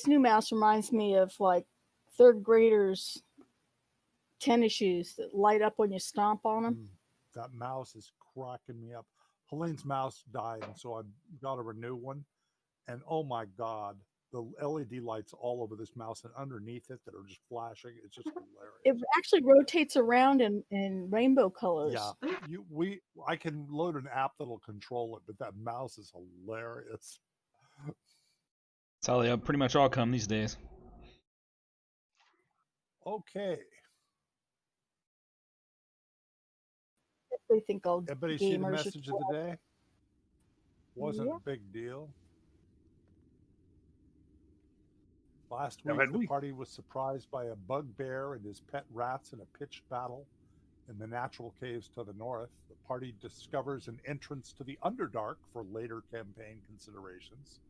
This new mouse reminds me of like third graders' tennis shoes that light up when you stomp on them. That mouse is cracking me up. Helene's mouse died, and so I got her a new one. And oh my God, the LED lights all over this mouse and underneath it that are just flashing. It's just hilarious. It actually rotates around in rainbow colors. Yeah, I can load an app that'll control it, but that mouse is hilarious. That's how they pretty much all come these days. Okay. They think all Everybody see the message of the day? Wasn't a big deal. Last week, the party was surprised by a bugbear and his pet rats in a pitched battle in the natural caves to the north. The party discovers an entrance to the Underdark for later campaign considerations.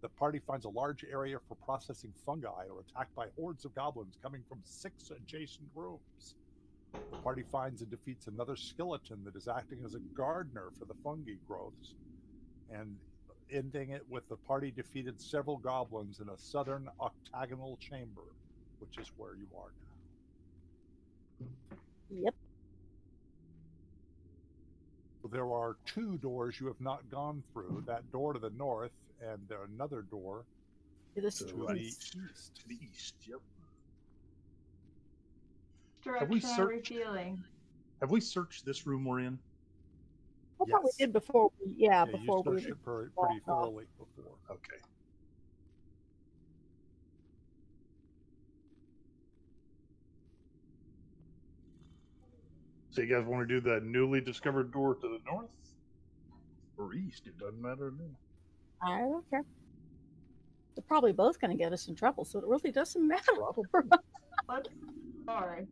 The party finds a large area for processing fungi or attacked by hordes of goblins coming from 6 adjacent rooms. The party finds and defeats another skeleton that is acting as a gardener for the fungi growths, and ending it with the party defeated several goblins in a southern octagonal chamber, which is where you are now. Yep. There are 2 doors you have not gone through. That door to the north and another door to the east. To the east, yep. Have we searched this room we're in? I thought we did before. Before we searched it pretty thoroughly before. Okay. So you guys want to do the newly discovered door to the north or east? It doesn't matter to me. I don't care. They're probably both going to get us in trouble, so it really doesn't matter. Sorry.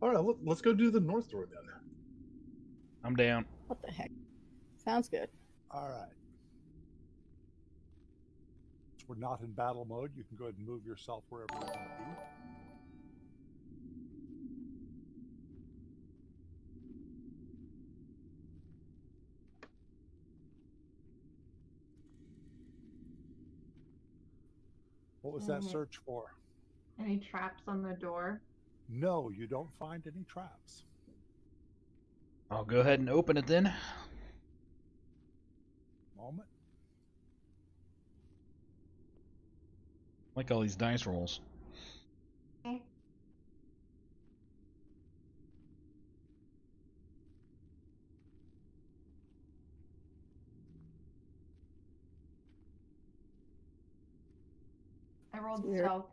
All right, let's go do the north door then. I'm down. What the heck? Sounds good. All right. Since we're not in battle mode, you can go ahead and move yourself wherever you want to be. What was that search for? Any traps on the door? No, you don't find any traps. I'll go ahead and open it then. Moment. Like all these dice rolls. Okay. I rolled stealth.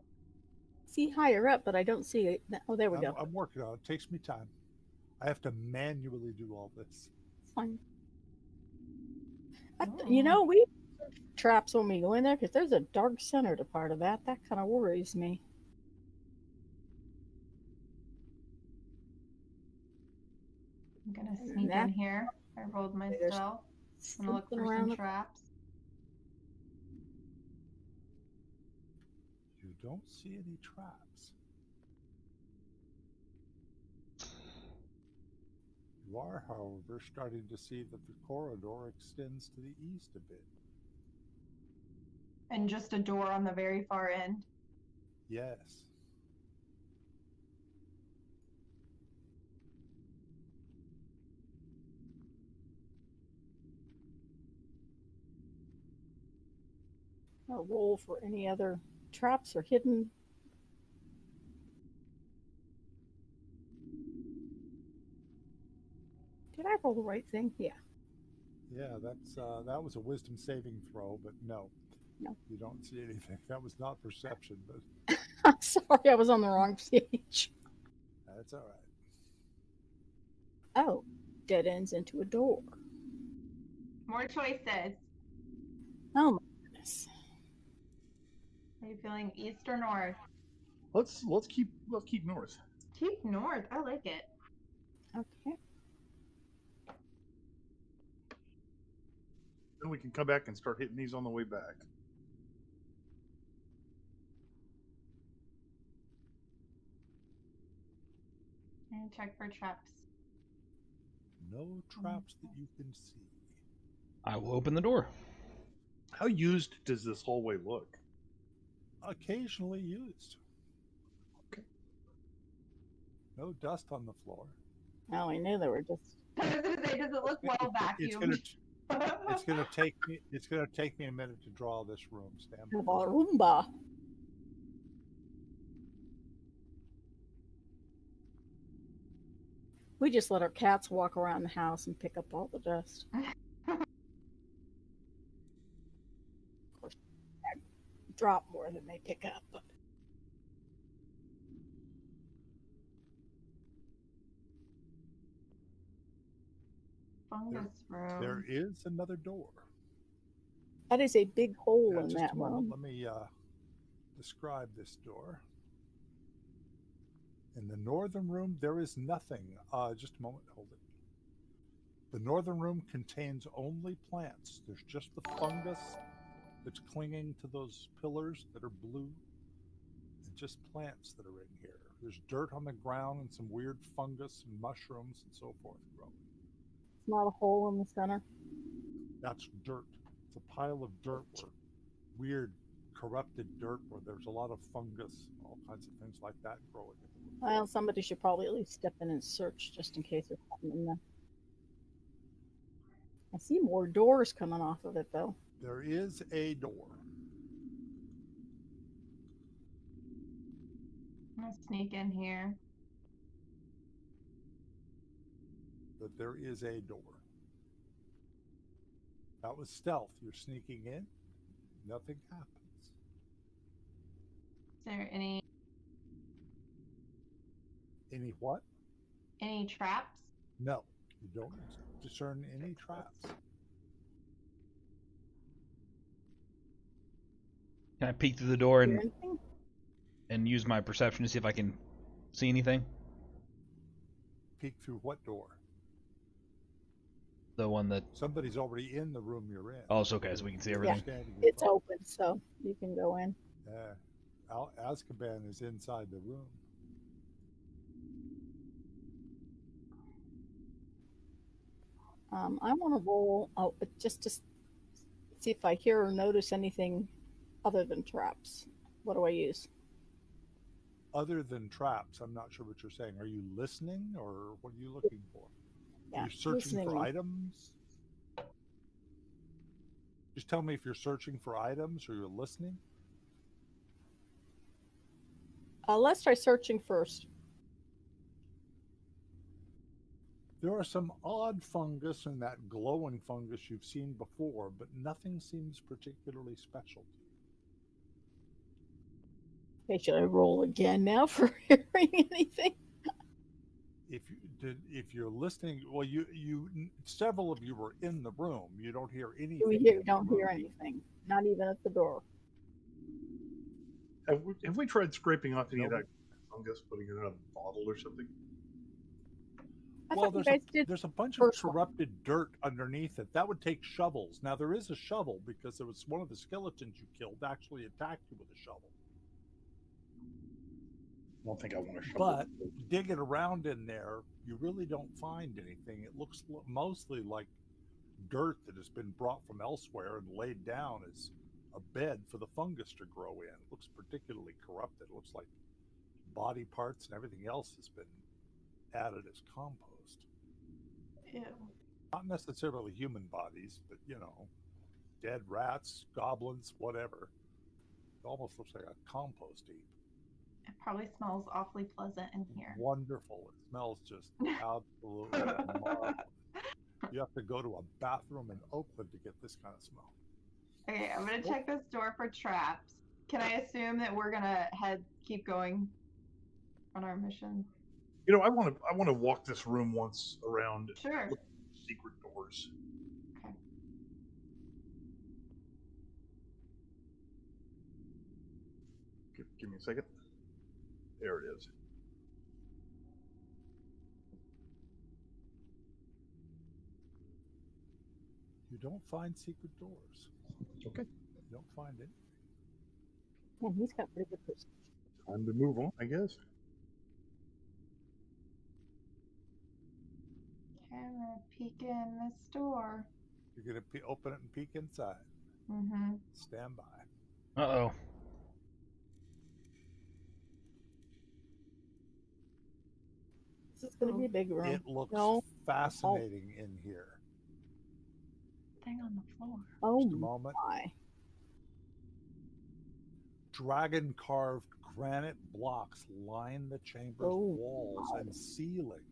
See higher up, but I don't see it. Oh, there we go. I'm working on it. It takes me time. I have to manually do all this. Fine. You know, we traps when we go in there because there's a dark center to part of that. That kind of worries me. I'm gonna sneak in here. I rolled my stealth. I'm gonna look for some traps. You don't see any traps. You are, however, starting to see that the corridor extends to the east a bit. And just a door on the very far end? Yes. I'll roll for any other traps or hidden. Did I roll the right thing? Yeah. Yeah, that was a wisdom saving throw, but no. No. You don't see anything. That was not perception, but I'm sorry, I was on the wrong page. That's all right. Oh, dead ends into a door. More choices. Oh my goodness. Are you feeling east or north? Let's keep north. Keep north. I like it. Okay. Then we can come back and start hitting these on the way back. And check for traps. No traps that you can see. I will open the door. How used does this hallway look? Occasionally used. Okay. No dust on the floor. Oh, I knew they were just. I was gonna say, does it look well vacuumed? It's gonna take me a minute to draw this room, Stan. Have a Roomba. We just let our cats walk around the house and pick up all the dust. Of course, I drop more than they pick up. But... Fungus room. There is another door. That is a big hole in Just that a moment. room. Let me describe this door. In the northern room, there is nothing. Just a moment. Hold it. The northern room contains only plants. There's just the fungus that's clinging to those pillars that are blue. And just plants that are in here. There's dirt on the ground and some weird fungus and mushrooms and so forth growing. It's not a hole in the center. That's dirt. It's a pile of dirt where weird corrupted dirt where there's a lot of fungus and all kinds of things like that growing. Well, somebody should probably at least step in and search just in case there's something in there. I see more doors coming off of it, though. There is a door. I'm gonna sneak in here. But there is a door. That was stealth. You're sneaking in. Nothing happens. Is there any what? Any traps? No, you don't discern any traps. Can I peek through the door Hear anything? and use my perception to see if I can see anything? Peek through what door? The one that... Somebody's already in the room you're in. Oh, it's okay, so we can see everything. Yeah, it's open, so you can go in. Azkaban is inside the room. I want to roll just to see if I hear or notice anything other than traps. What do I use? Other than traps, I'm not sure what you're saying. Are you listening, or what are you looking for? Yeah, are you searching listening. for items? Just tell me if you're searching for items or you're listening. Let's try searching first. There are some odd fungus and that glowing fungus you've seen before, but nothing seems particularly special to you. Okay, should I roll again now for hearing anything? If you're listening, well, you several of you were in the room. You don't hear anything. We don't hear anything, not even at the door. Have we tried scraping off any of that fungus, putting it in a bottle or something? Well, there's a bunch of corrupted dirt underneath it. That would take shovels. Now, there is a shovel because there was one of the skeletons you killed actually attacked you with a shovel. I don't think I want a shovel. But digging around in there, you really don't find anything. It looks mostly like dirt that has been brought from elsewhere and laid down as a bed for the fungus to grow in. It looks particularly corrupted. It looks like body parts and everything else has been added as compost. Ew. Not necessarily human bodies, but dead rats, goblins, whatever. It almost looks like a compost heap. It probably smells awfully pleasant in here. Wonderful. It smells just absolutely marvelous. You have to go to a bathroom in Oakland to get this kind of smell. Okay, I'm gonna check this door for traps. Can I assume that we're gonna keep going on our mission? I want to walk this room once around. Sure. Look at secret doors. Okay. Give me a second. There it is. You don't find secret doors. Okay. You don't find it. Yeah, he's got pretty good perception. Time to move on, I guess. Okay, I'm gonna peek in this door. You're going to open it and peek inside. Mm-hmm. Stand by. Uh-oh. This is going to be a big room. It looks No. fascinating in here. Thing on the floor. Oh, Just a moment. my. Dragon carved granite blocks line the chamber's walls and ceiling,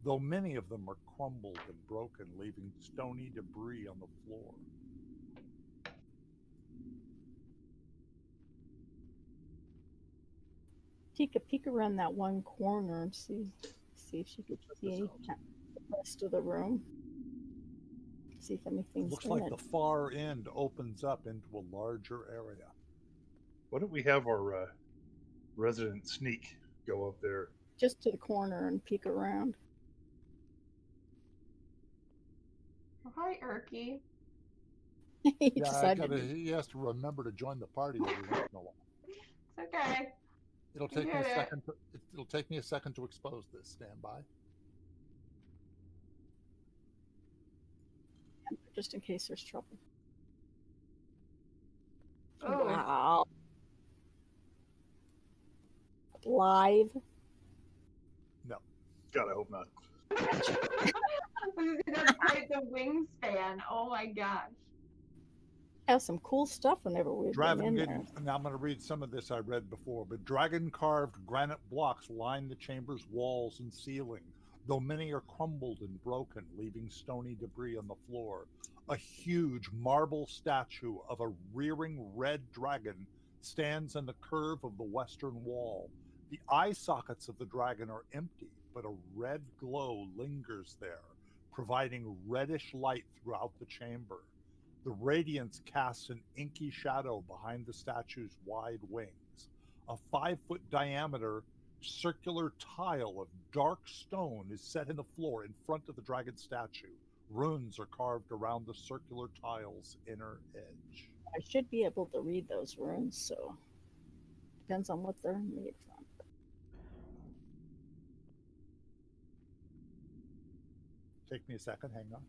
though many of them are crumbled and broken, leaving stony debris on the floor. Peek around that one corner and see if she could see the rest of the room. See if anything's Looks in like it. the far end opens up into a larger area. Why don't we have our resident sneak go up there? Just to the corner and peek around. Oh, hi, Erky. He has to remember to join the party every once in a while. It's okay. It'll take me a second. It'll take me a second to expose this. Stand by. Just in case there's trouble. Oh. Wow. Live? No. God, I hope not. That's quite the wingspan. Oh my gosh. Has some cool stuff whenever we've been in there. Now I'm going to read some of this I read before. But dragon carved granite blocks line the chamber's walls and ceiling, though many are crumbled and broken, leaving stony debris on the floor. A huge marble statue of a rearing red dragon stands in the curve of the western wall. The eye sockets of the dragon are empty, but a red glow lingers there, providing reddish light throughout the chamber. The radiance casts an inky shadow behind the statue's wide wings. A 5-foot diameter circular tile of dark stone is set in the floor in front of the dragon statue. Runes are carved around the circular tile's inner edge. I should be able to read those runes, so depends on what they're made from. Take me a second, hang on.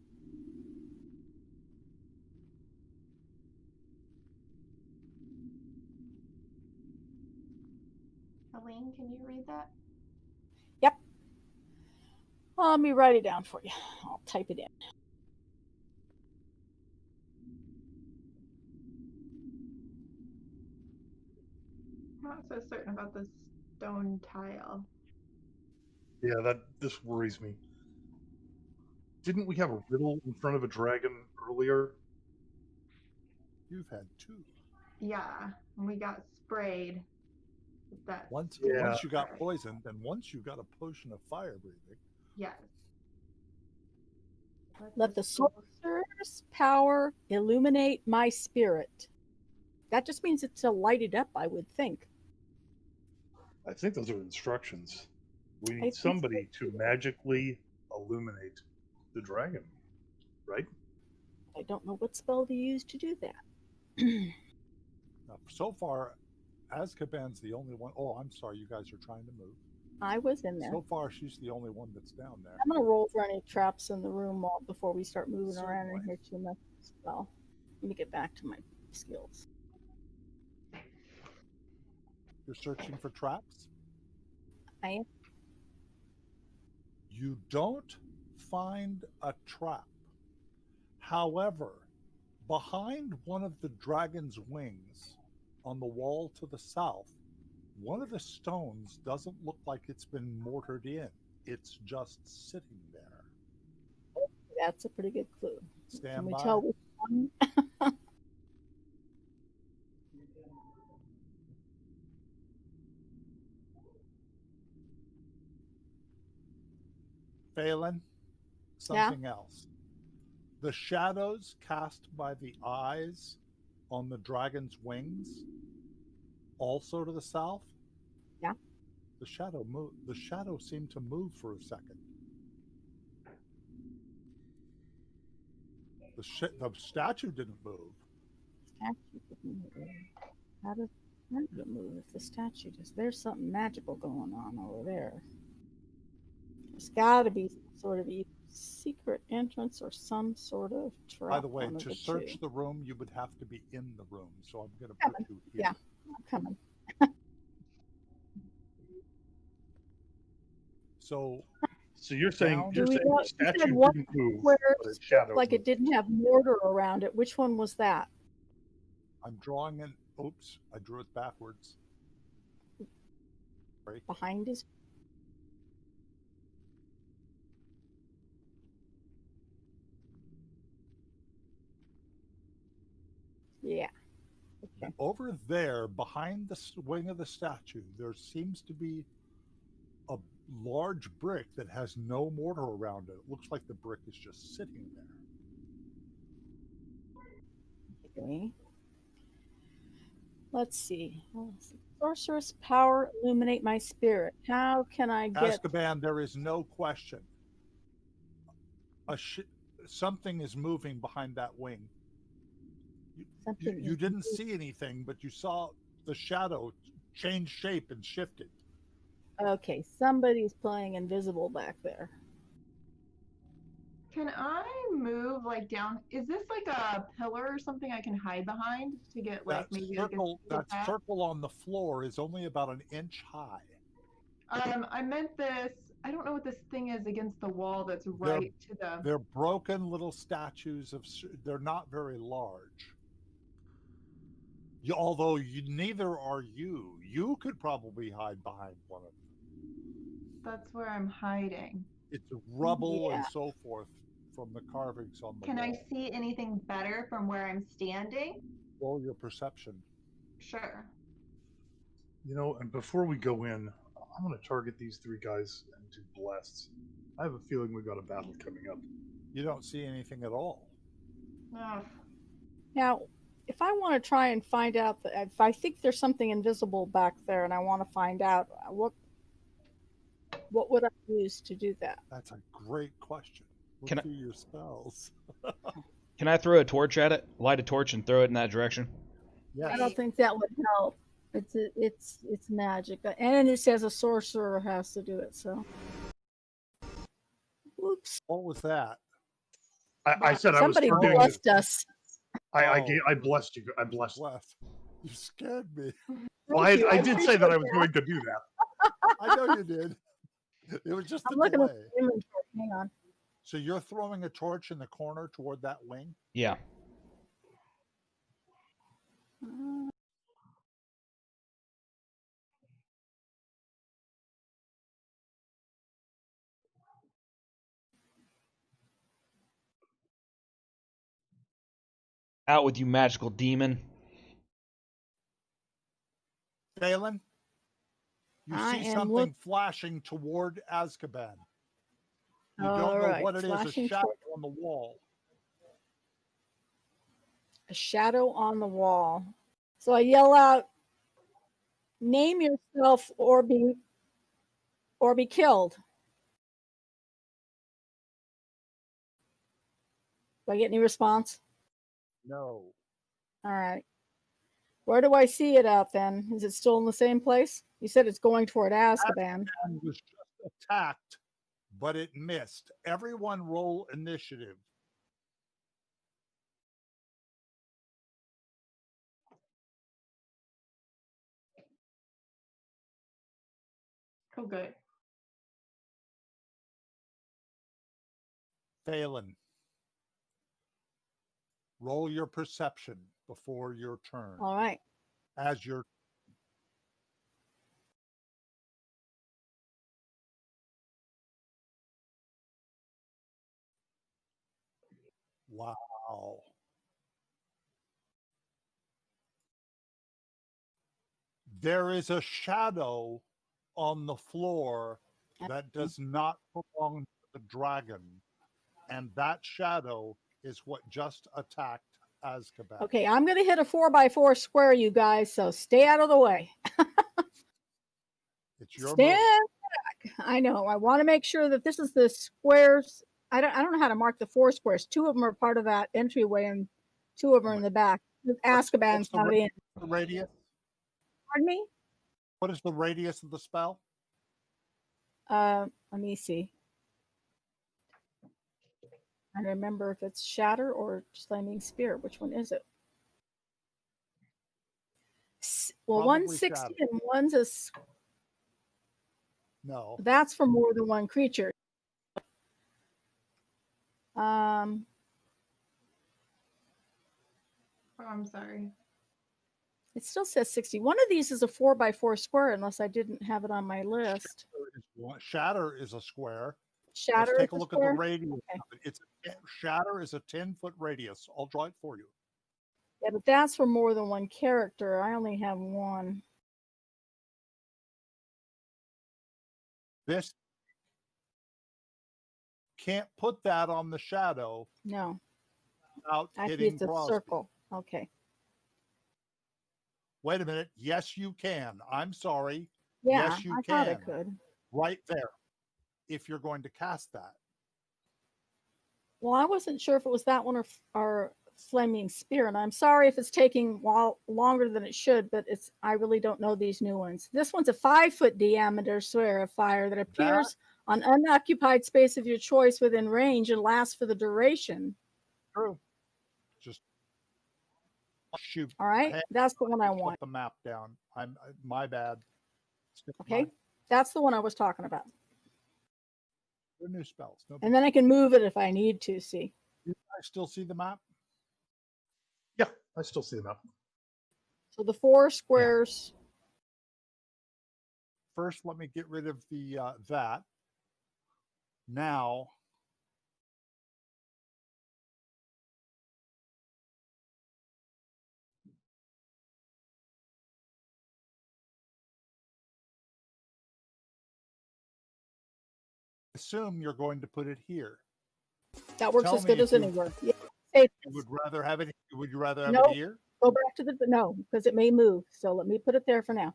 Helene, can you read that? Yep. Let me write it down for you. I'll type it in. I'm not so certain about the stone tile. Yeah, this worries me. Didn't we have a riddle in front of a dragon earlier? You've had two. Yeah, and we got sprayed. Once you got poisoned, and once you got a potion of fire breathing. Yes. Let the sorcerer's power illuminate my spirit. That just means it's to light it up, I would think. I think those are instructions. We need somebody to magically illuminate the dragon, right? I don't know what spell to use to do that. Now, so far, Azkaban's the only one. Oh, I'm sorry, you guys are trying to move. I was in there. So far, she's the only one that's down there. I'm going to roll for any traps in the room before we start moving around in here too much as well. Let me get back to my skills. You're searching for traps? I am. You don't find a trap. However, behind one of the dragon's wings on the wall to the south, one of the stones doesn't look like it's been mortared in. It's just sitting there. That's a pretty good clue. Stand Can we by. tell which one? Phelan, something else. The shadows cast by the eyes on the dragon's wings, also to the south. Yeah. The shadow seemed to move for a second. The statue didn't move. How did it move if the statue does? There's something magical going on over there. There's got to be some sort of evil secret entrance or some sort of trap. By the way, to search the room, you would have to be in the room. So I'm going to put you here. Yeah, I'm coming. So you're saying the statue said one didn't move, where but its shadow like moved. it didn't have mortar around it. Which one was that? I'm drawing an. Oops, I drew it backwards. Right. Behind his. Yeah. Okay. Over there, behind the wing of the statue, there seems to be a large brick that has no mortar around it. It looks like the brick is just sitting there. Okay. Let's see. Sorceress power, illuminate my spirit. How can I get... Azkaban, there is no question. Something is moving behind that wing. You didn't see anything, but you saw the shadow change shape and shifted. Okay, somebody's playing invisible back there. Can I move like down? Is this like a pillar or something I can hide behind to get like maybe circle, like that circle on the floor is only about an inch high. I meant this. I don't know what this thing is against the wall that's right to the... They're broken little statues of... They're not very large. Although neither are you. You could probably hide behind one of them. That's where I'm hiding. It's rubble and so forth from the carvings on the wall. Can I see anything better from where I'm standing? Roll your perception. Sure. You know, and before we go in, I'm going to target these three guys and do blessed. I have a feeling we've got a battle coming up. You don't see anything at all. Oh. Now, if I want to try and find out, if I think there's something invisible back there and I want to find out, what would I use to do that? That's a great question. Look through your spells. Can I throw a torch at it? Light a torch and throw it in that direction? Yes. I don't think that would help. It's magic, and it says a sorcerer has to do it. So, oops. What was that? I said somebody I was targeting blessed us. I blessed you. I blessed. You scared me. Well, I did say that I was going to do that. I know you did. It was just I'm a looking delay. at the inventory. Hang on. So you're throwing a torch in the corner toward that wing? Yeah. Out with you, magical demon. Phelan, you see something flashing toward Azkaban. You don't know what it is, a shadow on the wall. A shadow on the wall. So I yell out, name yourself or be killed. Do I get any response? No. All right. Where do I see it out then? Is it still in the same place? You said it's going toward Azkaban. Azkaban was just attacked, but it missed. Everyone roll initiative. Oh, good. Phelan, roll your perception before your turn. All right. As your... Wow. There is a shadow on the floor that does not belong to the dragon. And that shadow is what just attacked Azkaban. Okay, I'm going to hit a 4x4 square, you guys, so stay out of the way. It's your Stand back. I know. I want to make sure that this is the squares. I don't know how to mark the 4 squares. 2 of them are part of that entryway, and 2 of them are in the back. Azkaban's not in. The radius? Pardon me? What is the radius of the spell? Let me see. I remember if it's Shatter or Flaming Spear. Which one is it? Well, Probably one's 60 Shatter. and one's a. No. That's for more than one creature. Um, Oh, I'm sorry. it still says 60. One of these is a 4x4 square, unless I didn't have it on my list. Shatter is a square. Shatter. Let's take a is look square? at the radius. Okay. Shatter is a 10-foot radius. I'll draw it for you. Yeah, but that's for more than one character. I only have one. This can't put that on the shadow. No. Without I hitting it's a Crosby. circle. Okay. Wait a minute. Yes, you can. I'm sorry. Yeah, yes, you I can. thought I could. Right there. If you're going to cast that. Well, I wasn't sure if it was that one or Flaming Spear, and I'm sorry if it's taking longer than it should, but I really don't know these new ones. This one's a 5-foot diameter sphere of fire that appears on unoccupied space of your choice within range and lasts for the duration. True. Just shoot. All right, that's the one I want. Put the map down. My bad. Okay, that's the one I was talking about. They're new spells. And then I can move it if I need to. See. Do I still see the map? Yeah, I still see the map. So the 4 squares. Yeah. First, let me get rid of the that. Now. Assume you're going to put it here. That works as good as anywhere. Yeah. Would you rather have it here? Go back to no, because it may move. So let me put it there for now.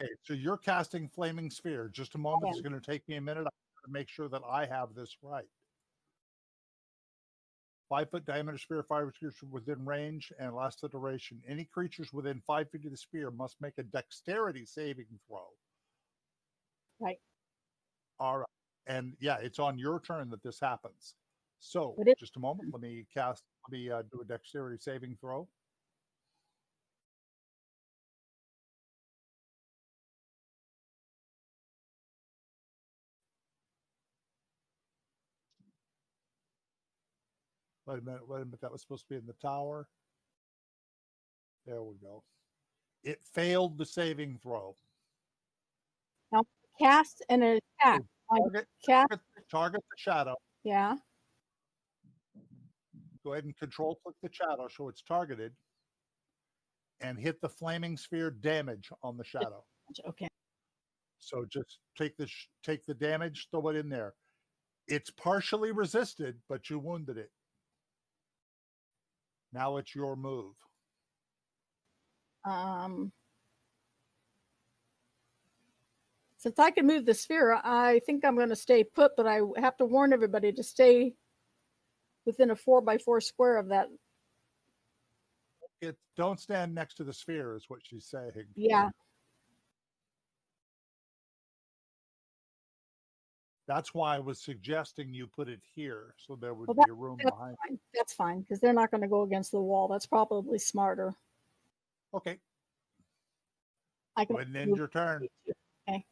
Okay, so you're casting Flaming Sphere. Just a moment. It's going to take me a minute. I have to make sure that I have this right. 5-foot diameter sphere, 5 creatures within range, and lasts the duration. Any creatures within 5 feet of the sphere must make a Dexterity saving throw. Right. All right. And yeah, it's on your turn that this happens. So just a moment. Let me do a Dexterity saving throw. Wait a minute. That was supposed to be in the tower. There we go. It failed the saving throw. Now cast and attack. Target the shadow. Yeah. Go ahead and control click the shadow so it's targeted. And hit the Flaming Sphere damage on the shadow. Okay. So just take the damage, throw it in there. It's partially resisted, but you wounded it. Now it's your move. Since I can move the sphere, I think I'm going to stay put, but I have to warn everybody to stay within a 4x4 square of that. Don't stand next to the sphere, is what she's saying. Yeah. That's why I was suggesting you put it here, so there would be a room behind. That's fine, because they're not going to go against the wall. That's probably smarter. Okay. I can go ahead and end your turn. Okay.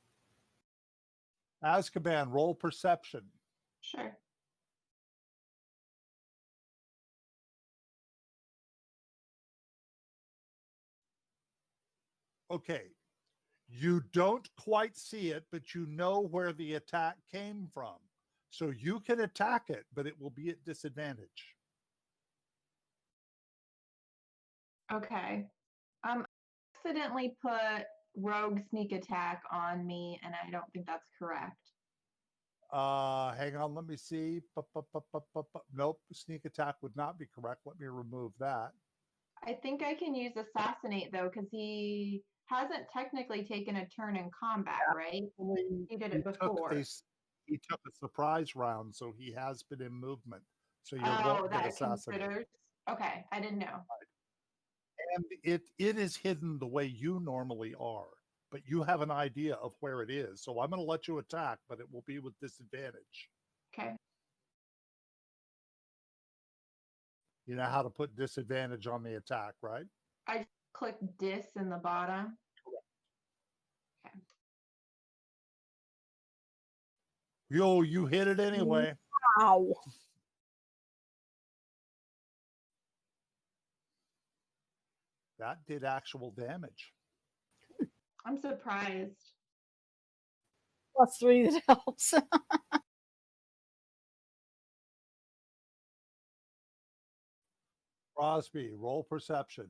Azkaban, roll perception. Sure. Okay. You don't quite see it, but you know where the attack came from. So you can attack it, but it will be at disadvantage. Okay. I accidentally put rogue sneak attack on me, and I don't think that's correct. Hang on, let me see. Nope, sneak attack would not be correct. Let me remove that. I think I can use assassinate though, because he hasn't technically taken a turn in combat, right? He did it before. He took a surprise round, so he has been in movement. So you won't get assassinated. Okay, I didn't know. And it is hidden the way you normally are, but you have an idea of where it is. So I'm going to let you attack, but it will be with disadvantage. Okay. You know how to put disadvantage on the attack, right? I clicked dis in the bottom. Okay. Yo, you hit it anyway. Wow. That did actual damage. I'm surprised. +3 that helps. Crosby, roll perception.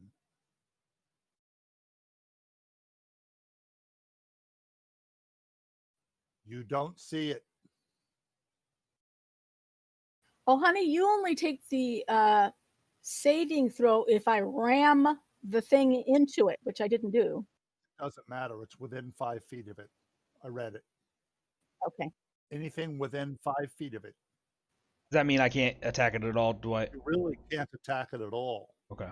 You don't see it. Oh, honey, you only take the saving throw if I ram the thing into it, which I didn't do. Doesn't matter. It's within 5 feet of it. I read it. Okay. Anything within 5 feet of it. Does that mean I can't attack it at all? Do I? You really can't attack it at all. Okay.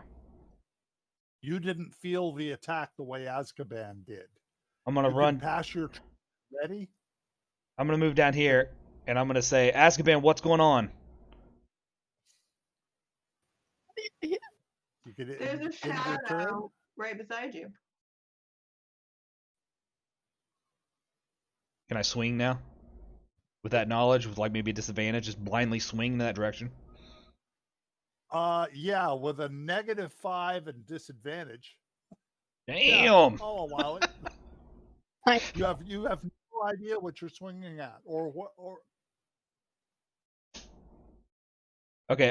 You didn't feel the attack the way Azkaban did. I'm gonna run. Pass your ready. I'm gonna move down here, and I'm gonna say, Azkaban, what's going on? You could There's a shadow right beside you. Can I swing now? With that knowledge, with like maybe a disadvantage, just blindly swing in that direction? Yeah, with a -5 and disadvantage. Damn! Yeah, I'll allow it. You have no idea what you're swinging at, or what, or. Okay.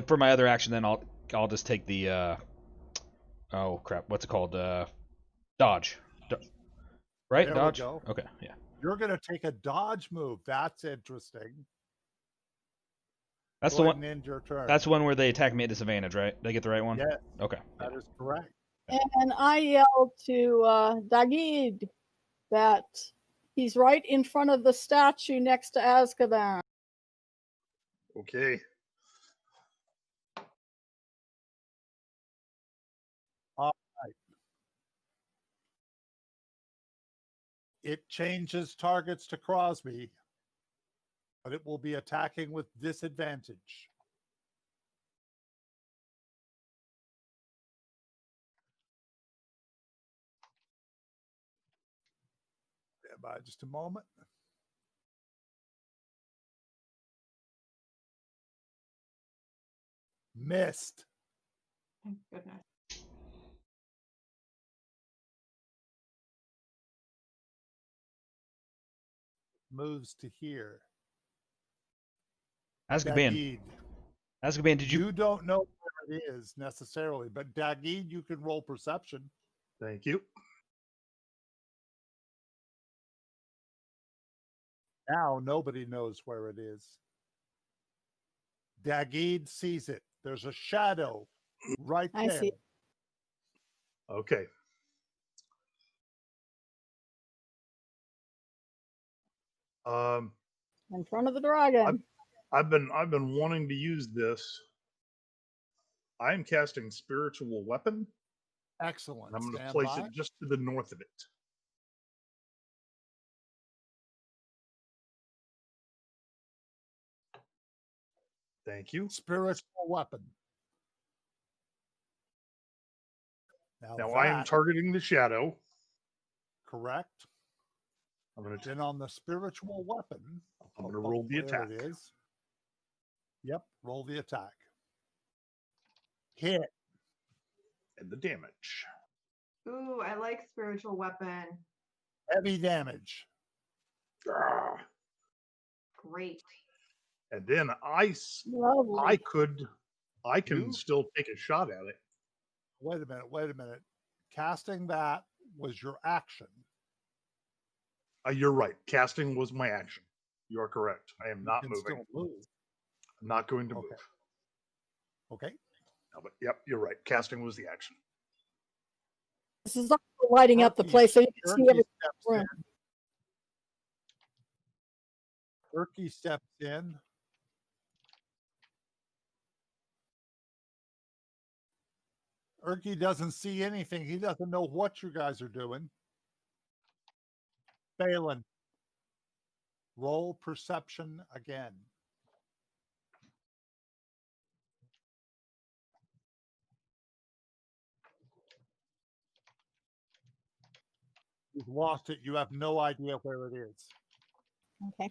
For my other action, then I'll just take the oh crap, what's it called? Dodge. Right? There Dodge. we go. Okay. Yeah. You're gonna take a dodge move. That's interesting. That's Go the ahead one. and end your turn. That's the one where they attack me at disadvantage, right? Did I get the right one? Yeah. Okay. That is correct. And I yelled to Dagid that he's right in front of the statue next to Azkaban. Okay. All right. It changes targets to Crosby, but it will be attacking with disadvantage. Stand by just a moment. Missed. Thank goodness. Moves to here. Azkaban. Azkaban, did you? You don't know where it is necessarily, but Dagid, you can roll perception. Thank you. Now nobody knows where it is. Dagid sees it. There's a shadow right there. I see. Okay. In front of the dragon. I've been wanting to use this. I am casting spiritual weapon. Excellent. And I'm going to place it just to the north of it. Thank you. Spiritual weapon. Now I am targeting the shadow. Correct. I'm going to then on the spiritual weapon. I'm going to roll the attack. It is. Yep. Roll the attack. Hit. And the damage. Ooh, I like spiritual weapon. Heavy damage. Great. And then I can still take a shot at it. Wait a minute. Casting that was your action. You're right. Casting was my action. You are correct. I am not moving. Still move. I'm not going to move. Okay. No, but yep, you're right. Casting was the action. This is lighting up the place so you can see everything. Turkey steps in. Erky doesn't see anything. He doesn't know what you guys are doing. Balin, roll perception again. You've lost it. You have no idea where it is. Okay.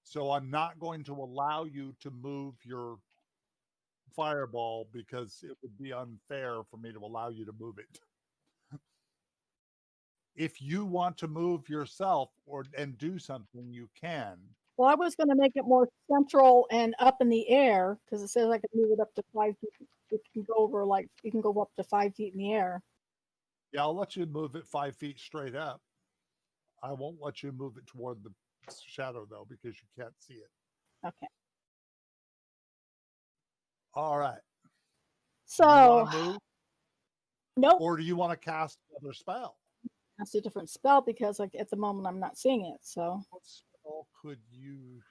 So I'm not going to allow you to move your fireball because it would be unfair for me to allow you to move it. If you want to move yourself and do something, you can. Well, I was going to make it more central and up in the air because it says I can move it up to 5 feet. It can go over you can go up to 5 feet in the air. Yeah, I'll let you move it 5 feet straight up. I won't let you move it toward the shadow though because you can't see it. Okay. All right. So, do you want to move? Nope. Or do you want to cast another spell? That's a different spell because at the moment I'm not seeing it. So what spell could you?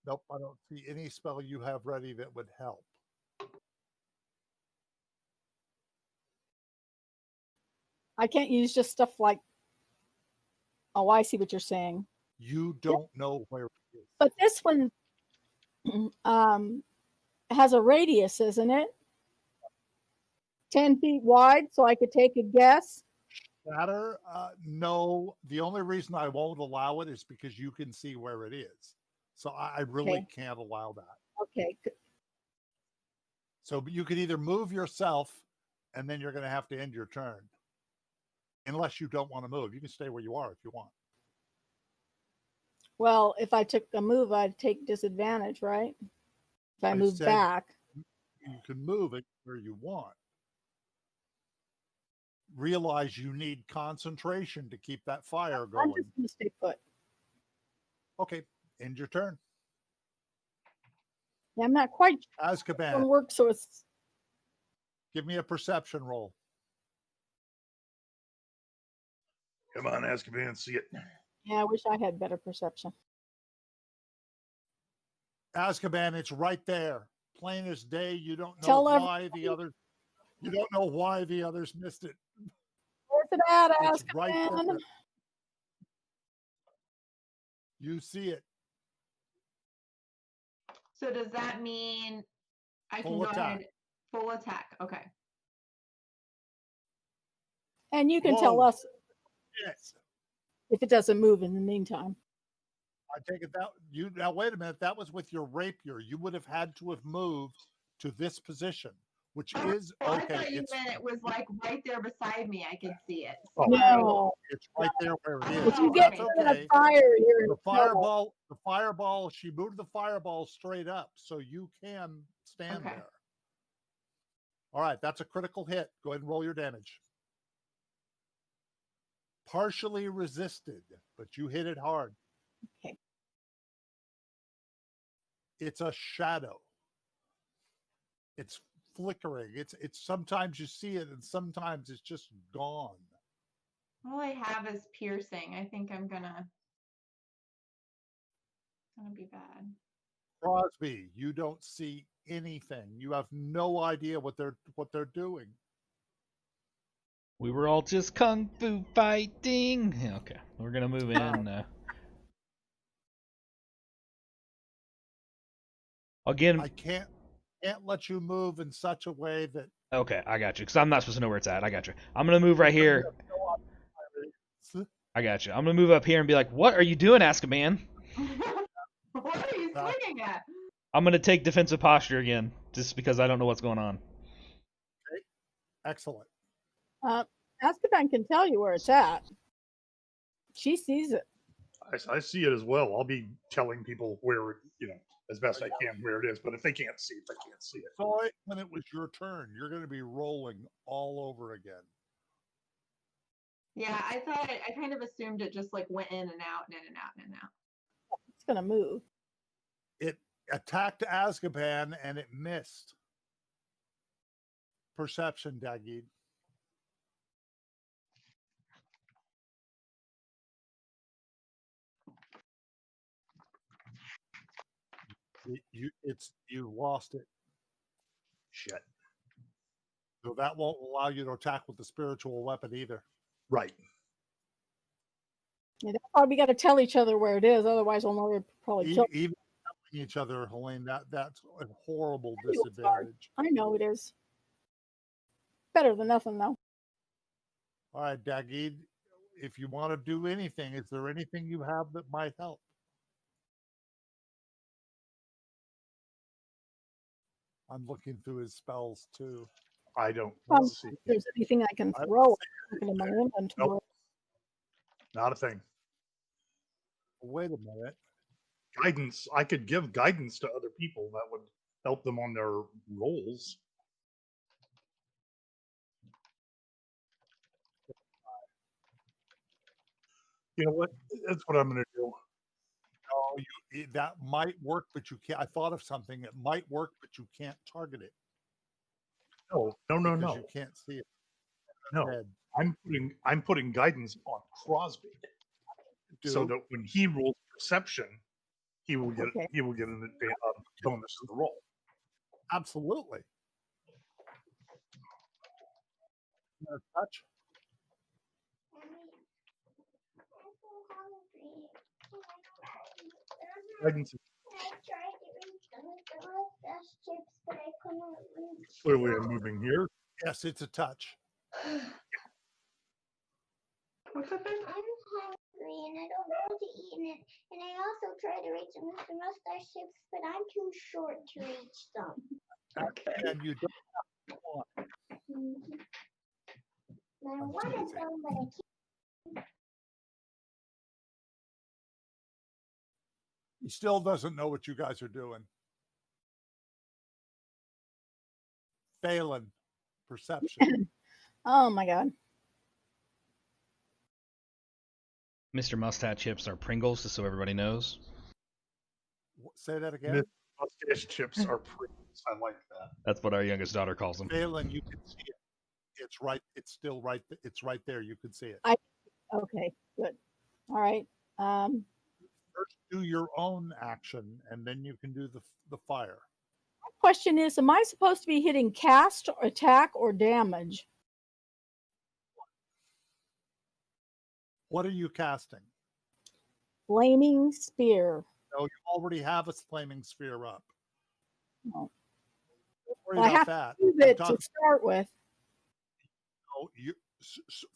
Nope, I don't see any spell you have ready that would help. I can't use just stuff like. Oh, I see what you're saying. You don't know where it is. But this one has a radius, isn't it? 10 feet wide, so I could take a guess. Shatter? No. The only reason I won't allow it is because you can see where it is. So I really can't allow that. Okay. So you could either move yourself, and then you're going to have to end your turn. Unless you don't want to move. You can stay where you are if you want. Well, if I took a move, I'd take disadvantage, right? If I move back. You can move it where you want. Realize you need concentration to keep that fire going. I'm just going to stay put. Okay, end your turn. Yeah, I'm not quite Azkaban. Work, so it's. Give me a perception roll. Come on, Azkaban, see it. Yeah, I wish I had better perception. Azkaban, it's right there, plain as day. You don't know why the others. You don't know why the others missed it. Where's it at, Azkaban? It's right there. You see it. So does that mean I can go ahead full attack? Okay. And you can tell us if it doesn't move in the meantime. I take it that you now wait a minute. That was with your rapier. You would have had to have moved to this position, which is okay. I thought you meant it was like right there beside me. I could see it. No, it's right there where it is. If you get okay. Fire, the fireball. She moved the fireball straight up, so you can stand there. All right, that's a critical hit. Go ahead and roll your damage. Partially resisted, but you hit it hard. Okay. It's a shadow. It's flickering. It's sometimes you see it and sometimes it's just gone. All I have is piercing. I think I'm gonna be bad. Crosby, you don't see anything. You have no idea what they're doing. We were all just kung fu fighting. Okay, we're gonna move in. Again, I can't let you move in such a way that. Okay, I got you. Because I'm not supposed to know where it's at. I got you. I'm gonna move right here. I got you. I'm gonna move up here and be like, "What are you doing, Azkaban?" What are you swinging at? I'm gonna take defensive posture again, just because I don't know what's going on. Okay. Excellent. Azkaban can tell you where it's at. She sees it. I see it as well. I'll be telling people where, as best I can where it is. But if they can't see it, they can't see it. So when it was your turn, you're going to be rolling all over again. Yeah, I kind of assumed it just like went in and out and in and out and in and out. It's going to move. It attacked Azkaban and it missed. Perception, Dagid. You lost it. Shit. So that won't allow you to attack with the spiritual weapon either. Right. Yeah, that's why we got to tell each other where it is. Otherwise, we'll never probably kill. Even telling each other, Helene, that's a horrible disadvantage. I know it is. Better than nothing, though. All right, Dagid, if you want to do anything, is there anything you have that might help? I'm looking through his spells too. I don't see. If there's anything I can throw in my inventory. Nope. Not a thing. Wait a minute. Guidance. I could give guidance to other people that would help them on their rolls. You know what? That's what I'm going to do. No, that might work, but you can't. I thought of something. It might work, but you can't target it. No. You can't see it. No, I'm putting guidance on Crosby, so that when he rolls perception, he will get an bonus to the roll. Absolutely. Touch. Guidance. Clearly, I'm moving here. Yes, it's a touch. What's up, I'm hungry and I don't know what to eat, and I also try to reach Mr. Mustache chips, but I'm too short to reach them. Okay. And you don't have one. I want them, but I can't. He still doesn't know what you guys are doing. Phelan, perception. Oh my God. Mr. Mustache chips are Pringles, just so everybody knows. Say that again. Mr. Mustache chips are Pringles. I like that. That's what our youngest daughter calls them. Phelan, you can see it. It's right. It's still right. It's right there. You can see it. Okay, good. All right. First, do your own action, and then you can do the fire. My question is, am I supposed to be hitting cast, or attack, or damage? What are you casting? Flaming spear. No, you already have a flaming sphere up. No. Don't worry Well, I about have that. to use it to start with. No, you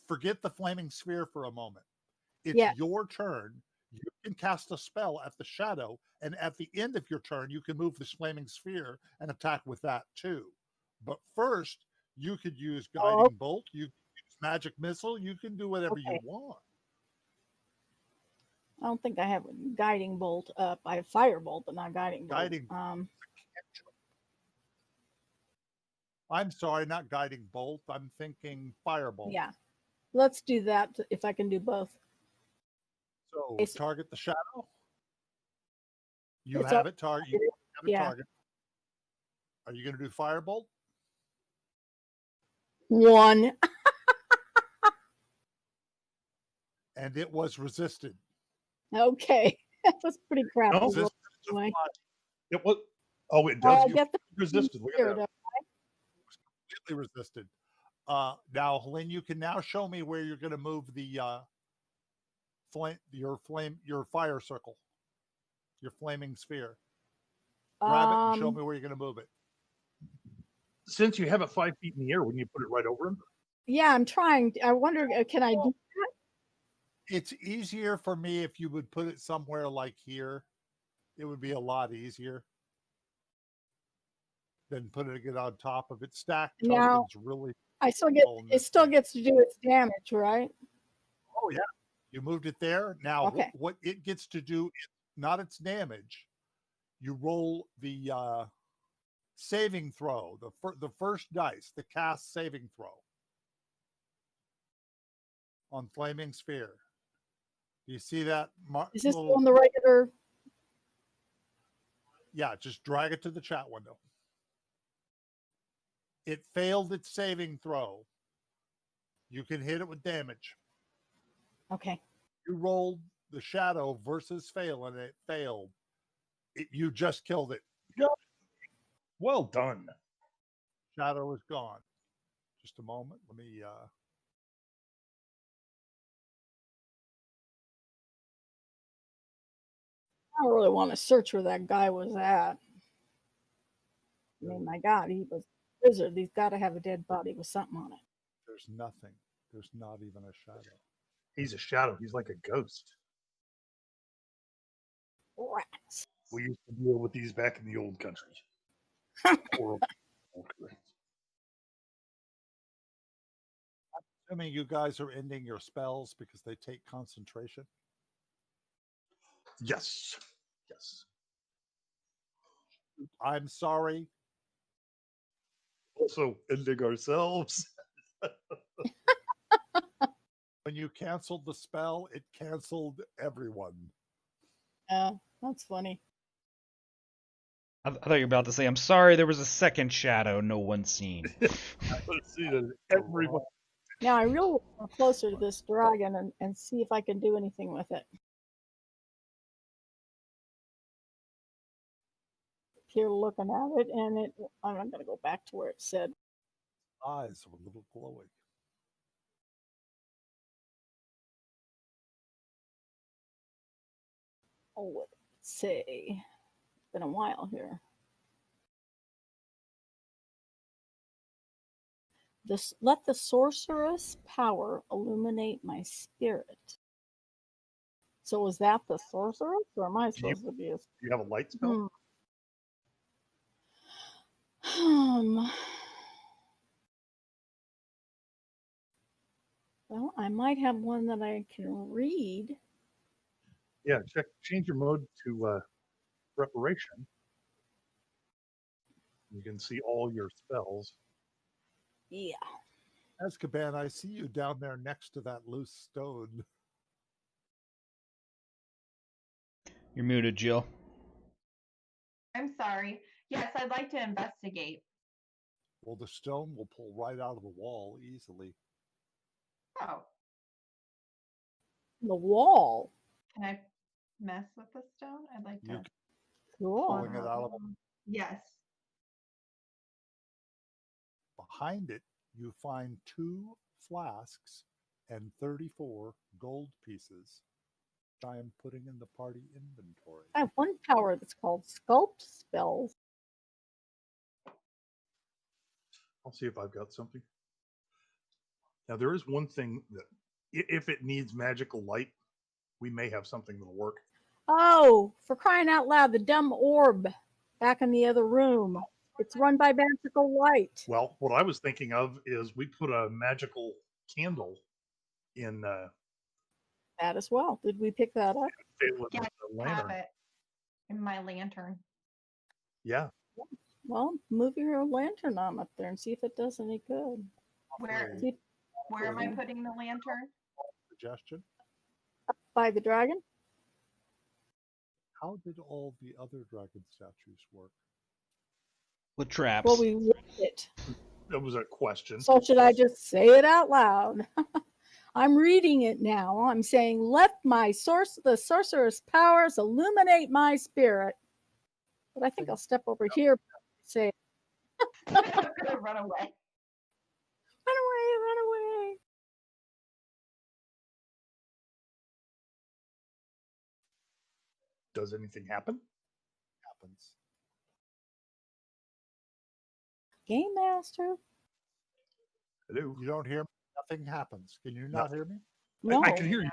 forget the flaming sphere for a moment. It's your turn. You can cast a spell at the shadow, and at the end of your turn, you can move this flaming sphere and attack with that too. But first, you could use guiding bolt. You can use magic missile. You can do whatever you want. I don't think I have a guiding bolt up. I have firebolt, but not guiding bolt. I'm sorry, not guiding bolt. I'm thinking firebolt. Yeah, let's do that if I can do both. So target the shadow. You have it target. You have it target. Are you going to do firebolt? 1. And it was resisted. Okay, that was pretty crappy. No, it was. Oh, it does. Get the resisted. Look at that. It was completely resisted. Now, Helene, you can now show me where you're going to move the your fire circle, your flaming sphere. Grab it and show me where you're going to move it. Since you have it 5 feet in the air, wouldn't you put it right over him? Yeah, I'm trying. I wonder, can I do that? It's easier for me if you would put it somewhere like here. It would be a lot easier than putting it on top of it. Stacked tokens really. It still gets to do its damage, right? Oh yeah, you moved it there. Now what it gets to do is not its damage. You roll the saving throw, the first dice, the cast saving throw on flaming sphere. Do you see that? Is this on the regular? Yeah, just drag it to the chat window. It failed its saving throw. You can hit it with damage. Okay. You rolled the shadow versus fail, and it failed. You just killed it. Well done. Shadow is gone. Just a moment. Let me. I don't really want to search where that guy was at. I mean, my God, he was a wizard. He's got to have a dead body with something on it. There's nothing. There's not even a shadow. He's a shadow. He's like a ghost. Rats. We used to deal with these back in the old country. Assuming you guys are ending your spells because they take concentration. Yes. Yes. I'm sorry. Also ending ourselves. When you canceled the spell, it canceled everyone. Yeah, that's funny. I thought you were about to say, I'm sorry there was a second shadow no one's seen. Everyone. Now I really want to come closer to this dragon and see if I can do anything with it. Here looking at it, and I'm going to go back to where it said. Eyes are a little glowing. Oh, what did it say? It's been a while here. Let the sorceress power illuminate my spirit. So was that the sorceress, or am I supposed to be a... Do you have a light spell? Well, I might have one that I can read. Yeah, change your mode to preparation. You can see all your spells. Yeah. Azkaban, I see you down there next to that loose stone. You're muted, Jill. I'm sorry. Yes, I'd like to investigate. Well, the stone will pull right out of the wall easily. Oh. The wall. Can I mess with the stone? I'd like to. Cool. Pulling it out of Yes. Behind it, you find 2 flasks and 34 gold pieces, which I am putting in the party inventory. I have one power that's called Sculpt Spells. I'll see if I've got something. Now, there is one thing that, if it needs magical light, we may have something that'll work. Oh, for crying out loud, the dumb orb back in the other room. It's run by magical light. Well, what I was thinking of is we put a magical candle in that as well. Did we pick that up? Yeah, I have it in my lantern. Yeah. Well, move your lantern on up there and see if it does any good. Where am I putting the lantern? Suggestion? By the dragon? How did all the other dragon statues work? With traps. Well, we read it. That was a question. So should I just say it out loud? I'm reading it now. I'm saying, let the sorcerer's powers illuminate my spirit. But I think I'll step over here and say, I'm gonna run away. Run away, run away. Does anything happen? Happens. Game Master. Hello. You don't hear me? Nothing happens. Can you not hear me? No. I can hear you.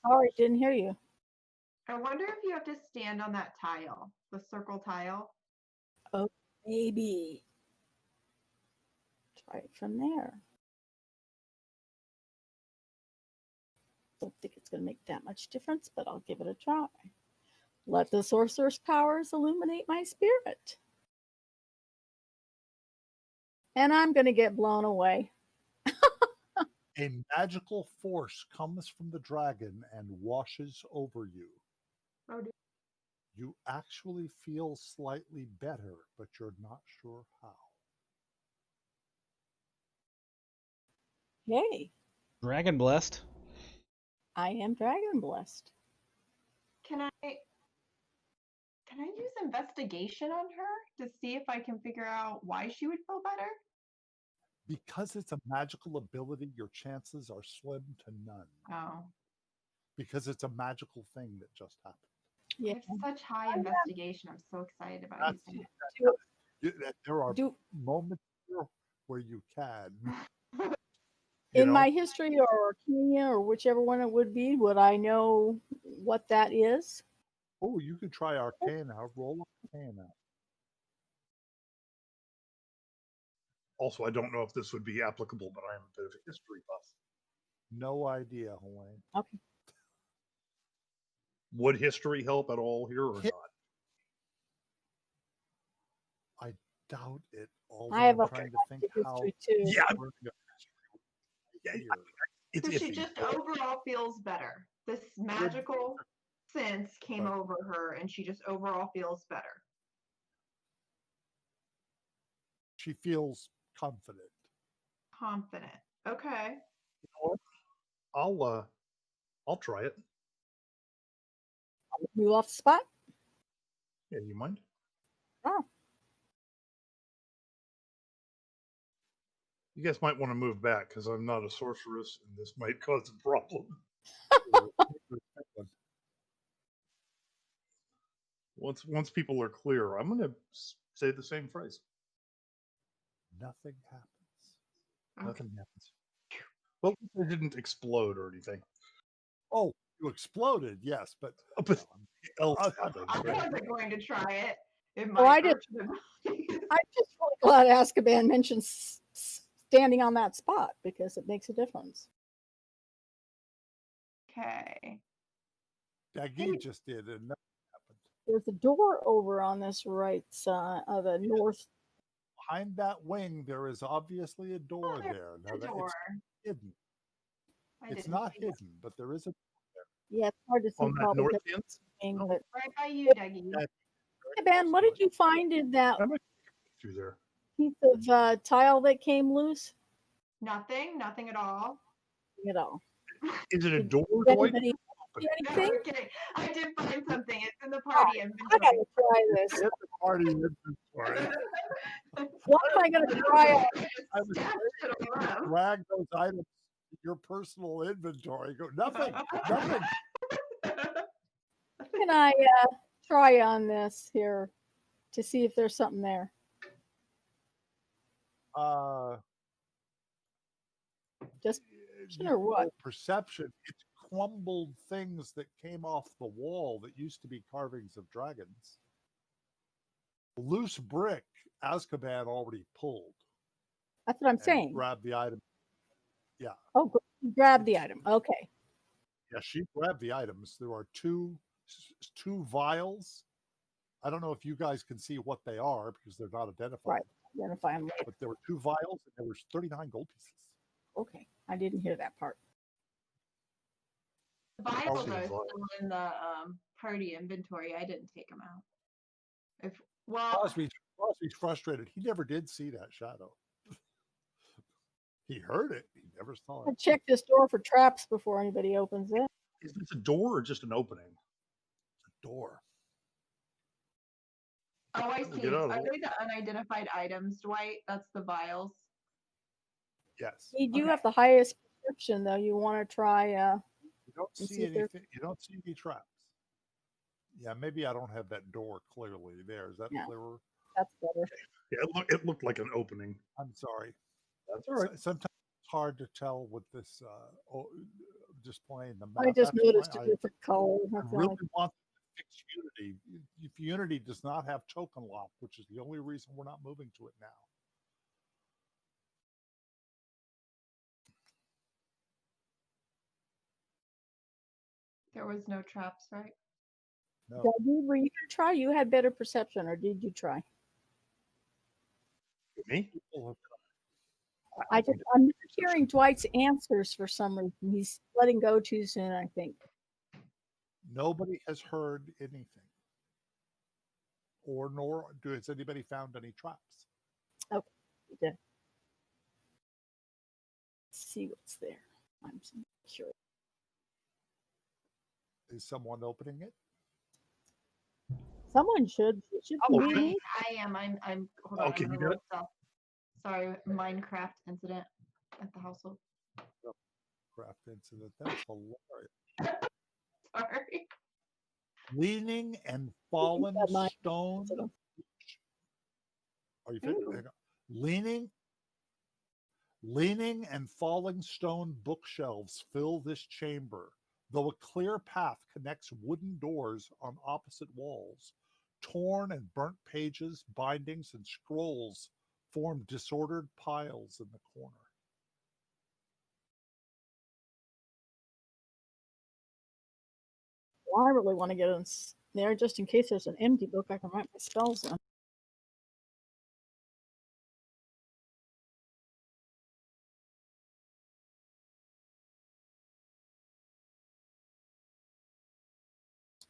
Sorry, didn't hear you. I wonder if you have to stand on that tile, the circle tile. Oh, maybe. Try it from there. Don't think it's going to make that much difference, but I'll give it a try. Let the sorcerer's powers illuminate my spirit. And I'm going to get blown away. A magical force comes from the dragon and washes over you. Oh, dear. You actually feel slightly better, but you're not sure how. Yay. Dragon blessed. I am dragon blessed. Can I use investigation on her to see if I can figure out why she would feel better? Because it's a magical ability, your chances are slim to none. Oh. Because it's a magical thing that just happened. Yeah. I have such high investigation. I'm so excited about using it. There are moments where you can. In my history or Arcania or whichever one it would be, would I know what that is? Oh, you could try Arcana. Roll Arcana. Also, I don't know if this would be applicable, but I am a bit of a history buff. No idea, Helene. Okay. Would history help at all here or not? I doubt it. I have I'm trying to think how. history too. Yeah. So she just overall feels better. This magical sense came over her, and she just overall feels better. She feels confident. Confident. Okay. You know what? I'll try it. I'll move off the spot. Yeah, you mind? Oh. You guys might want to move back because I'm not a sorceress, and this might cause a problem. Once people are clear, I'm going to say the same phrase. Nothing happens. Okay. Nothing happens. Well, it didn't explode or anything. Oh, you exploded, yes, but I wasn't going to try it. I'm just really glad Azkaban mentioned standing on that spot because it makes a difference. Okay. Daggy just did, and nothing happened. There's a door over on this right side of the north. Behind that wing, there is obviously a door there. Now, a door. it's hidden. It's not hidden, but there is a door there. Yeah, it's hard to see. On that north end? But right by you, Dougie. Hey, Ben, what did you find in that through there piece of tile that came loose? Nothing at all. At all. Is it a door? Anybody see anything? Okay, I did find something. It's in the party inventory. I gotta try this. It's the party inventory. What am I gonna try? I was drag those items to your personal inventory. Go nothing. Can I try on this here to see if there's something there? Just or what? Perception. It's crumbled things that came off the wall that used to be carvings of dragons. Loose brick, Azkaban already pulled. That's what I'm saying. Grab the item. Yeah. Oh, grab the item. Okay. Yeah, she grabbed the items. There are two vials. I don't know if you guys can see what they are because they're not identified. Right. Identify them later. But there were 2 vials and there was 39 gold pieces. Okay. I didn't hear that part. The Bibles are still in the party inventory. I didn't take them out. Crosby's frustrated. He never did see that shadow. He heard it. He never saw it. I'll check this door for traps before anybody opens it. Is this a door or just an opening? It's a door. Oh, I see. Are they the unidentified items, Dwight? That's the vials. Yes. You do have the highest prescription, though. You want to try. You don't see anything. You don't see any traps. Yeah, maybe I don't have that door clearly there. Is that clearer? That's better. Yeah, it looked like an opening. I'm sorry. That's all right. Sometimes it's hard to tell with this displaying the map. I just noticed a different color. I really want to fix Unity. If Unity does not have token lock, which is the only reason we're not moving to it now. There was no traps, right? No. Dougie, were you going to try? You had better perception, or did you try? Me? I'm not hearing Dwight's answers for some reason. He's letting go too soon, I think. Nobody has heard anything. Nor has anybody found any traps. Okay, we did. Let's see what's there. I'm sure. Is someone opening it? Someone should. It should be me. I am. I'm. Hold on. Okay, you do it. Sorry, Minecraft incident at the household. Craft incident. That's hilarious. Sorry. Leaning and fallen stone. Are you finished? Leaning. Leaning and falling stone bookshelves fill this chamber, though a clear path connects wooden doors on opposite walls. Torn and burnt pages, bindings, and scrolls form disordered piles in the corner. Well, I really want to get in there just in case there's an empty book I can write my spells in.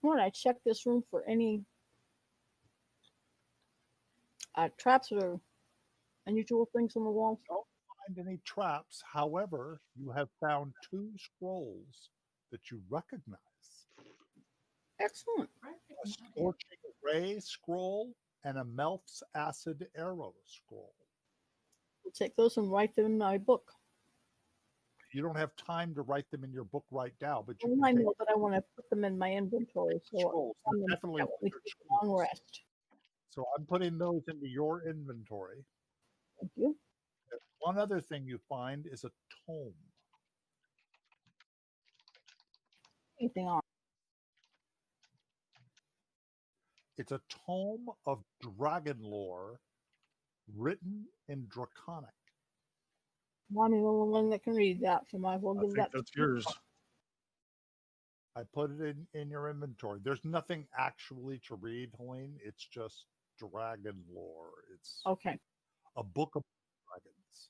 When I check this room for any traps or unusual things on the walls. Don't find any traps. However, you have found 2 scrolls that you recognize. Excellent. A scorching ray scroll and a Melf's acid arrow scroll. I'll take those and write them in my book. You don't have time to write them in your book right now, but you I know, but I want to put them in my inventory. So definitely we take a long rest. So I'm putting those into your inventory. Thank you. One other thing you find is a tome. Anything on? It's a tome of dragon lore written in Draconic. I'm the only one that can read that, so might as well give that. That's yours. I put it in your inventory. There's nothing actually to read, Helene. It's just dragon lore. It's okay. A book of dragons.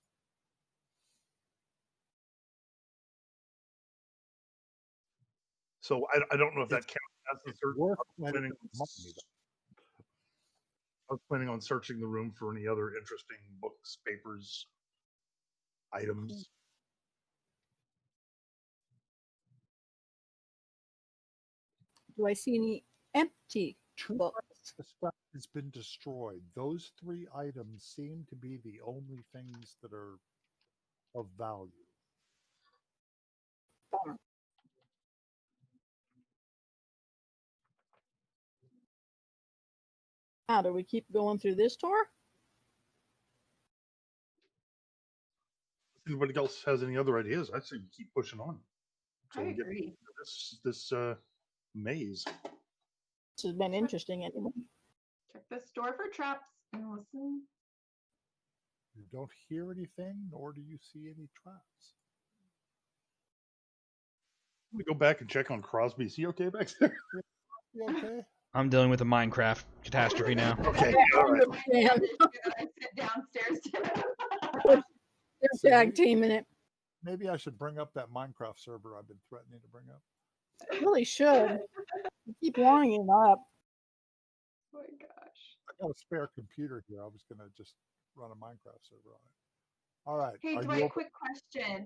So I don't know if that counts as the search. I was planning on searching the room for any other interesting books, papers, items. Do I see any empty books? The stuff has been destroyed. Those 3 items seem to be the only things that are of value. Bummer. How do we keep going through this tour? If anybody else has any other ideas, I'd say we keep pushing on. So I agree. This maze. This has been interesting anyway. Check the store for traps and listen. You don't hear anything, nor do you see any traps. We go back and check on Crosby. Is he okay back there? You okay? I'm dealing with a Minecraft catastrophe now. Okay. All right. I sit downstairs to They're tag teaming it. Maybe I should bring up that Minecraft server I've been threatening to bring up. I really should. You keep lining it up. Oh my gosh. I got a spare computer here. I was going to just run a Minecraft server on it. All right. Hey, Dwight, quick question.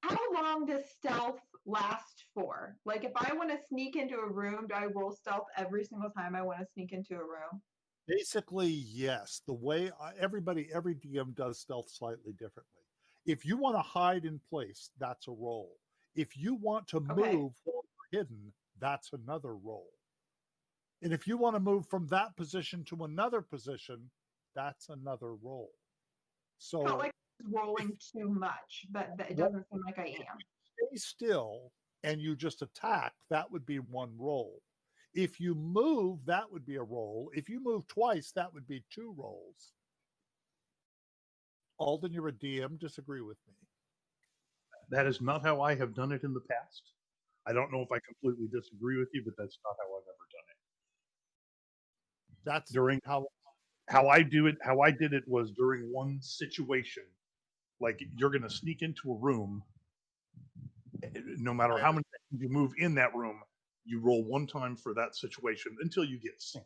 How long does stealth last for? Like, if I want to sneak into a room, do I roll stealth every single time I want to sneak into a room? Basically, yes. The way every DM does stealth slightly differently. If you want to hide in place, that's a roll. If you want to move while you're hidden, that's another roll. And if you want to move from that position to another position, that's another roll. So not like rolling too much, but it doesn't seem like I am. Stay still and you just attack, that would be 1 roll. If you move, that would be a roll. If you move twice, that would be 2 rolls. Alden, you're a DM. Disagree with me. That is not how I have done it in the past. I don't know if I completely disagree with you, but that's not how I've ever done it. That's during how I do it. How I did it was during one situation. Like, you're going to sneak into a room. No matter how many times you move in that room, you roll 1 time for that situation until you get seen.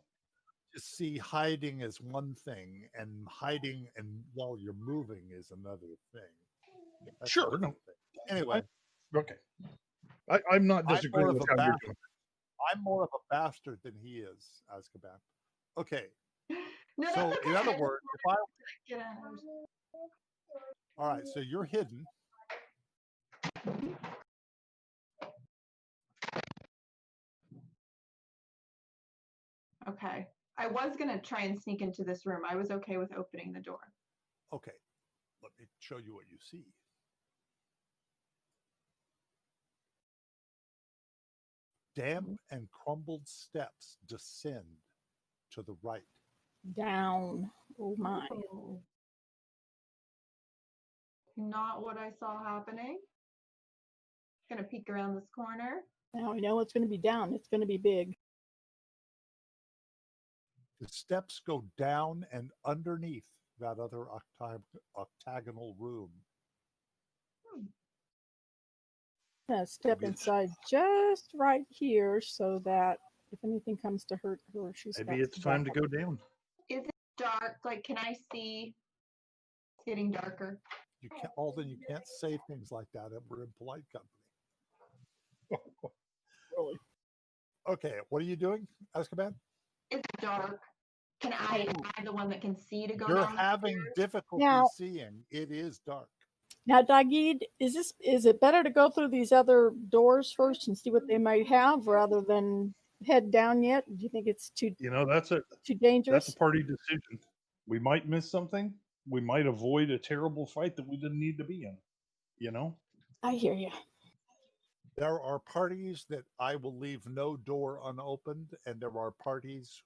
See, hiding is one thing, and hiding and while you're moving is another thing. That's sure. No. Thing. Anyway. Okay. I'm not disagreeing with how you're doing it. I'm more of a bastard than he is, Azkaban. Okay. No, so, okay. in other words, all right, so you're hidden. Okay. I was going to try and sneak into this room. I was okay with opening the door. Okay. Let me show you what you see. Damp and crumbled steps descend to the right. Down. Oh my. Oh. Not what I saw happening. Gonna peek around this corner. Now we know it's going to be down. It's going to be big. The steps go down and underneath that other octagonal room. Step inside just right here so that if anything comes to hurt her, she's Maybe it's time to go down. Is it dark? Like, can I see? It's getting darker. You can't, Alden, you can't say things like that. We're in polite company. Really? Okay, what are you doing, Azkaban? It's dark. Am I the one that can see to go You're down the having stairs? difficulty Now- seeing. It is dark. Now, Dagid, is it better to go through these other doors first and see what they might have rather than head down yet? Do you think it's too That's too a dangerous? party decision. We might miss something. We might avoid a terrible fight that we didn't need to be in. I hear you. There are parties that I will leave no door unopened, and there are parties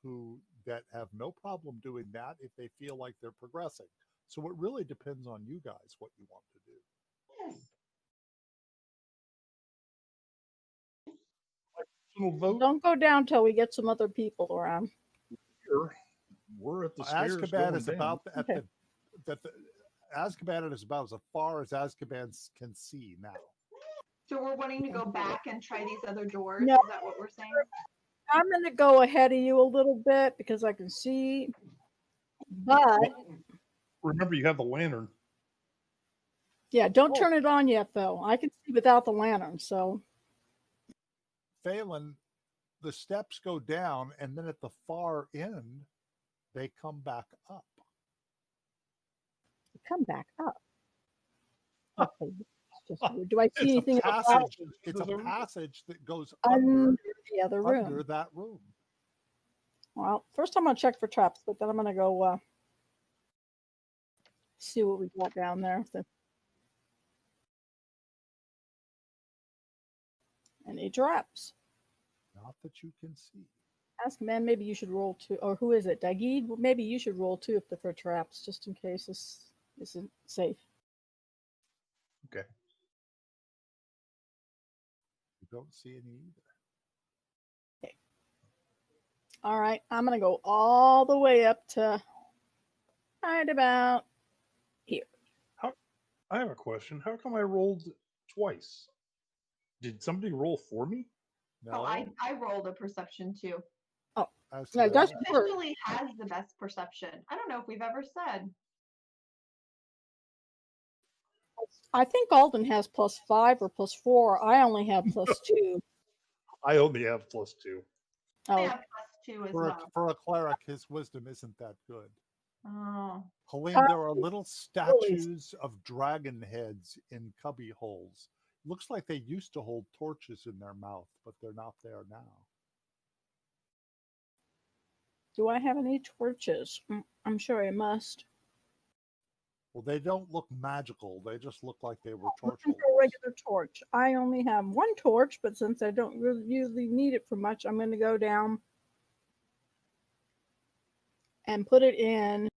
that have no problem doing that if they feel like they're progressing. So it really depends on you guys what you want to do. Yes. Personal vote Don't go down till we get some other people around. here. We're at the stairs Azkaban going is down. about Okay. Azkaban is about as far as Azkaban can see now. So we're wanting to go back and try these other doors. No. Is that what we're saying? I'm going to go ahead of you a little bit because I can see, but Remember, you have the lantern. yeah, don't turn it on yet, though. I can see without the lantern, so. Phelan, the steps go down, and then at the far end, they come back up. Come back up. Okay. It's just weird. Do I see anything It's a about passage. It's a passage that goes under the other room? under that room. Well, first I'm going to check for traps, but then I'm going to go see what we got down there. Any traps? Not that you can see. Ask man, maybe you should roll too. Or who is it? Dagid? Well, maybe you should roll too for traps, just in case this isn't safe. Okay. You don't see any either. Okay. All right. I'm going to go all the way up to right about here. I have a question. How come I rolled twice? Did somebody roll for me? No, Oh, I rolled a perception too. No, Azkaban, that's Who actually has the best perception? I don't know if we've ever said. I think Alden has +5 or +4. I only have +2. I only have +2. I Oh, have +2 as well. for a cleric, his wisdom isn't that good. Oh. Helene, there are little statues of dragon heads in cubby holes. Looks like they used to hold torches in their mouth, but they're not there now. do I have any torches? I'm sure I must. Well, they don't look magical. They just look like they were torch Looking for a holders. regular torch. I only have one torch, but since I don't really usually need it for much, I'm going to go down and put it in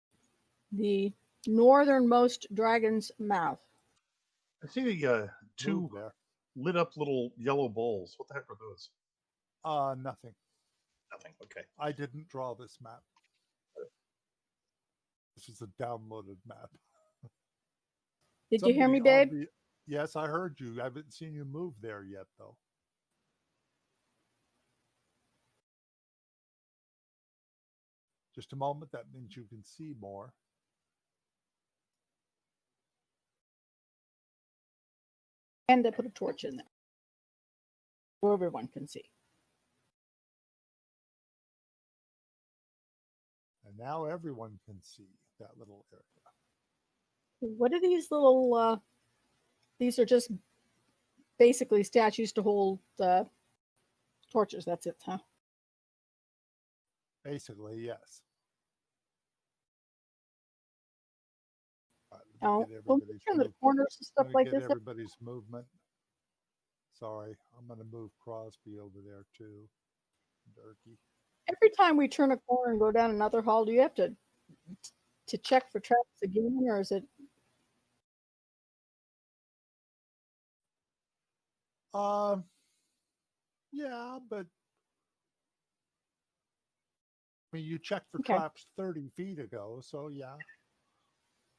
the northernmost dragon's mouth. I see the two Move there. lit up little yellow balls. What the heck are those? Nothing. Nothing. Okay. I didn't draw this map. This is a downloaded map. Did you hear me, babe? Yes, I heard you. I haven't seen you move there yet, though. Just a moment. That means you can see more. And I put a torch in there so everyone can see. And now everyone can see that little area. What are these little, these are just basically statues to hold torches. That's it, huh? Basically, yes. Oh, get well, everybody's in the move- corners and stuff gonna like get this. everybody's movement. Sorry, I'm gonna move Crosby over there too. Durkee. Every time we turn a corner and go down another hall, do you have to check for traps again, or is it? Yeah, but I mean, you checked for Okay. traps 30 feet ago, so yeah.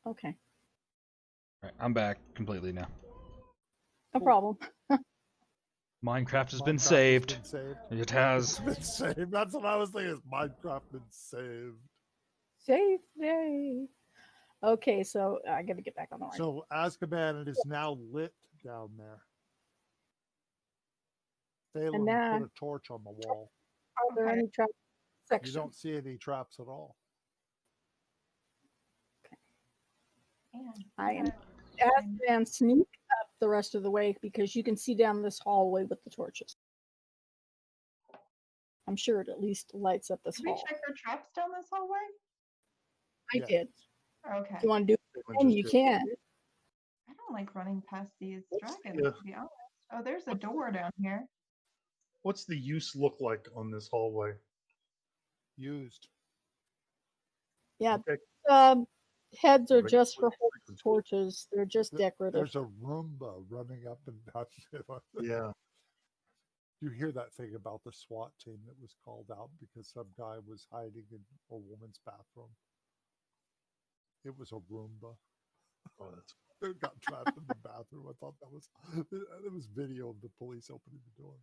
Okay, All right, I'm back completely now. no problem. Minecraft has been Minecraft saved. Has been saved. It has. It's been saved. That's what I was thinking. Is Minecraft been saved? Safe day. Okay, so I got to get back on the line. So Azkaban, it is now lit down there. Phelan now- put a torch on the wall. Are there Okay. any trap You sections? don't see any traps at all. I am And and sneak up the rest of the way because you can see down this hallway with the torches. I'm sure it at least lights up this did we hall. check for traps down this hallway? I Yes. did. Okay. If you want to do it Phelan again, just you did. can. I don't like running past these What's dragons, the, to be honest. Oh, there's a door down here. What's the use look like on this hallway? Used. Yeah. Okay. Heads are Right. just for holding torches. They're just Th- decorative. There's a Roomba running up and down. Yeah. You hear that thing about the SWAT team that was called out because some guy was hiding in a woman's bathroom. It was a Roomba. Oh, that's It got trapped in the bathroom. I thought that was there was video of the police opening the door.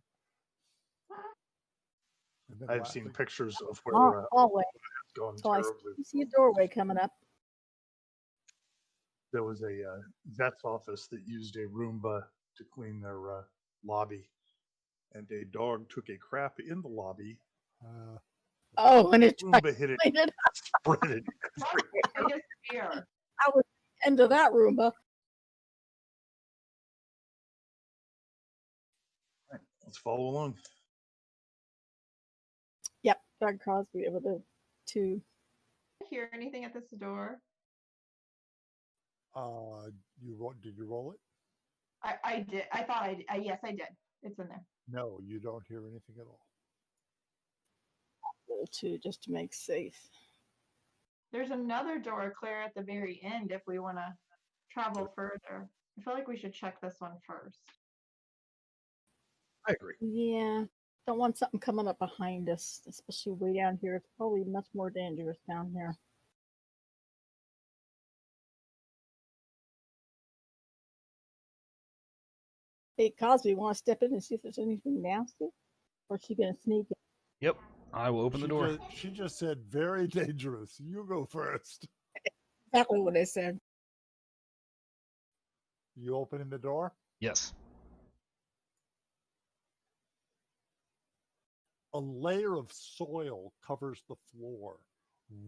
And then I've seen laughing. pictures of where Hallway. it's gone So I terribly. see a doorway coming up. There was a vet's office that used a Roomba to clean their lobby, and a dog took a crap in the lobby. Oh, and it tried Roomba hit it, to clean it. spread it. What's the biggest fear? I was into that Roomba. Let's follow along. Yep, Doug Crosby able to. Hear anything at this door? Did you roll it? I did. I thought I did. Yes, I did. It's in there. No, you don't hear anything at all. To just to make safe. There's another door clear at the very end if we want to travel further. I feel like we should check this one first. I agree. Yeah, don't want something coming up behind us, especially way down here. It's probably much more dangerous down here. Hey, Cosby, want to step in and see if there's anything nasty? Or is she going to sneak in? Yep, I will open the door. She just said, very dangerous. You go first. Exactly what I said. You opening the door? Yes. A layer of soil covers the floor.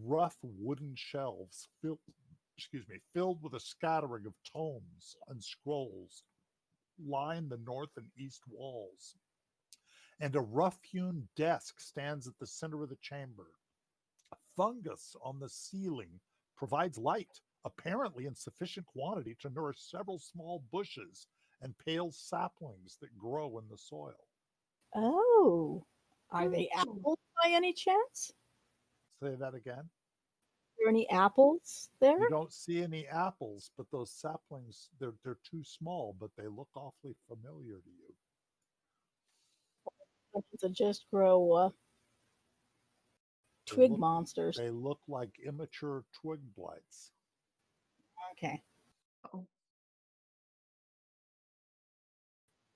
Rough wooden shelves filled with a scattering of tomes and scrolls line the north and east walls. And a rough-hewn desk stands at the center of the chamber. Fungus on the ceiling provides light, apparently in sufficient quantity to nourish several small bushes and pale saplings that grow in the soil. Oh, are they apples by any chance? Say that again. Are there any apples there? You don't see any apples, but those saplings, they're too small, but they look awfully familiar to you. To just grow twig monsters. They look like immature twig blights. Okay. Oh.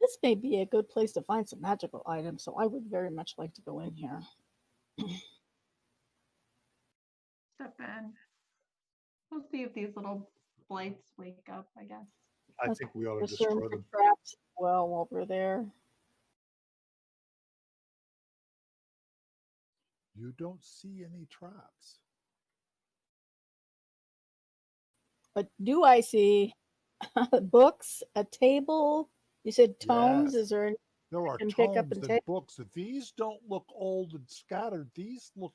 This may be a good place to find some magical items, so I would very much like to go in here. Step in. We'll see if these little blights wake up, I guess. I think we ought to Discern destroy for them. traps well while we're there. You don't see any traps. But do I see books, a table? You said tomes. Yes. Is there any There are can pick up tomes and and take? books. These don't look old and scattered. These look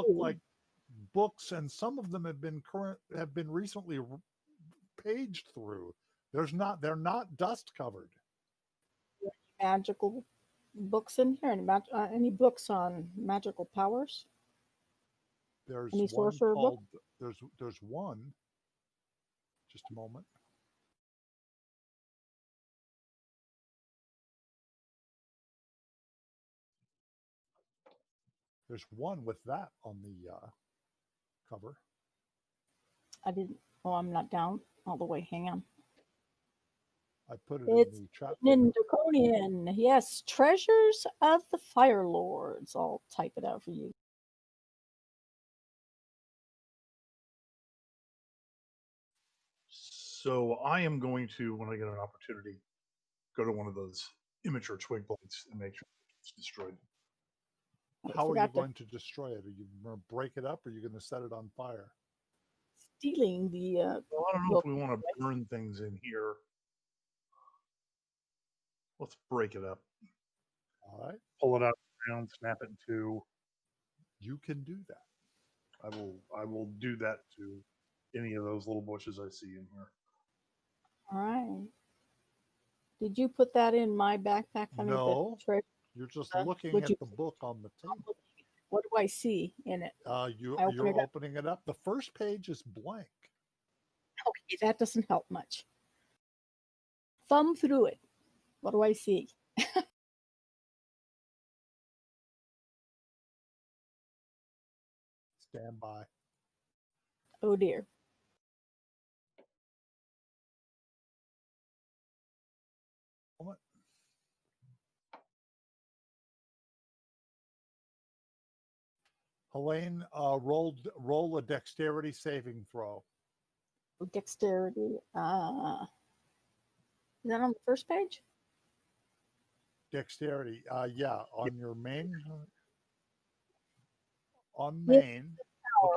like books, and some of them have been recently paged through. They're not dust covered. Magical books in here? Any books on magical powers? There's Any one sorcerer called book? there's one. Just a moment. There's one with that on the cover. I didn't. Oh, I'm not down all the way. Hang on. I put it It's in the chat. in Draconian. Yes, Treasures of the Fire Lords. I'll type it out for you. So I am going to, when I get an opportunity, go to one of those immature twig blades and make sure it's destroyed. How are you going to destroy it? Are you going to break it up, or are you going to set it on fire? Stealing the. Well, I don't know if we want to burn things in here. Let's break it up. All right. Pull it out and snap it in two. You can do that. I will do that to any of those little bushes I see in here. All right. Did you put that in my backpack? No. You're just looking at the book on the table. What do I see in it? You're opening it up. The first page is blank. Okay, that doesn't help much. Thumb through it. What do I see? Stand by. Oh dear. Helene, roll a dexterity saving throw. Dexterity. Is that on the first page? Dexterity. Yeah, on your main. On main.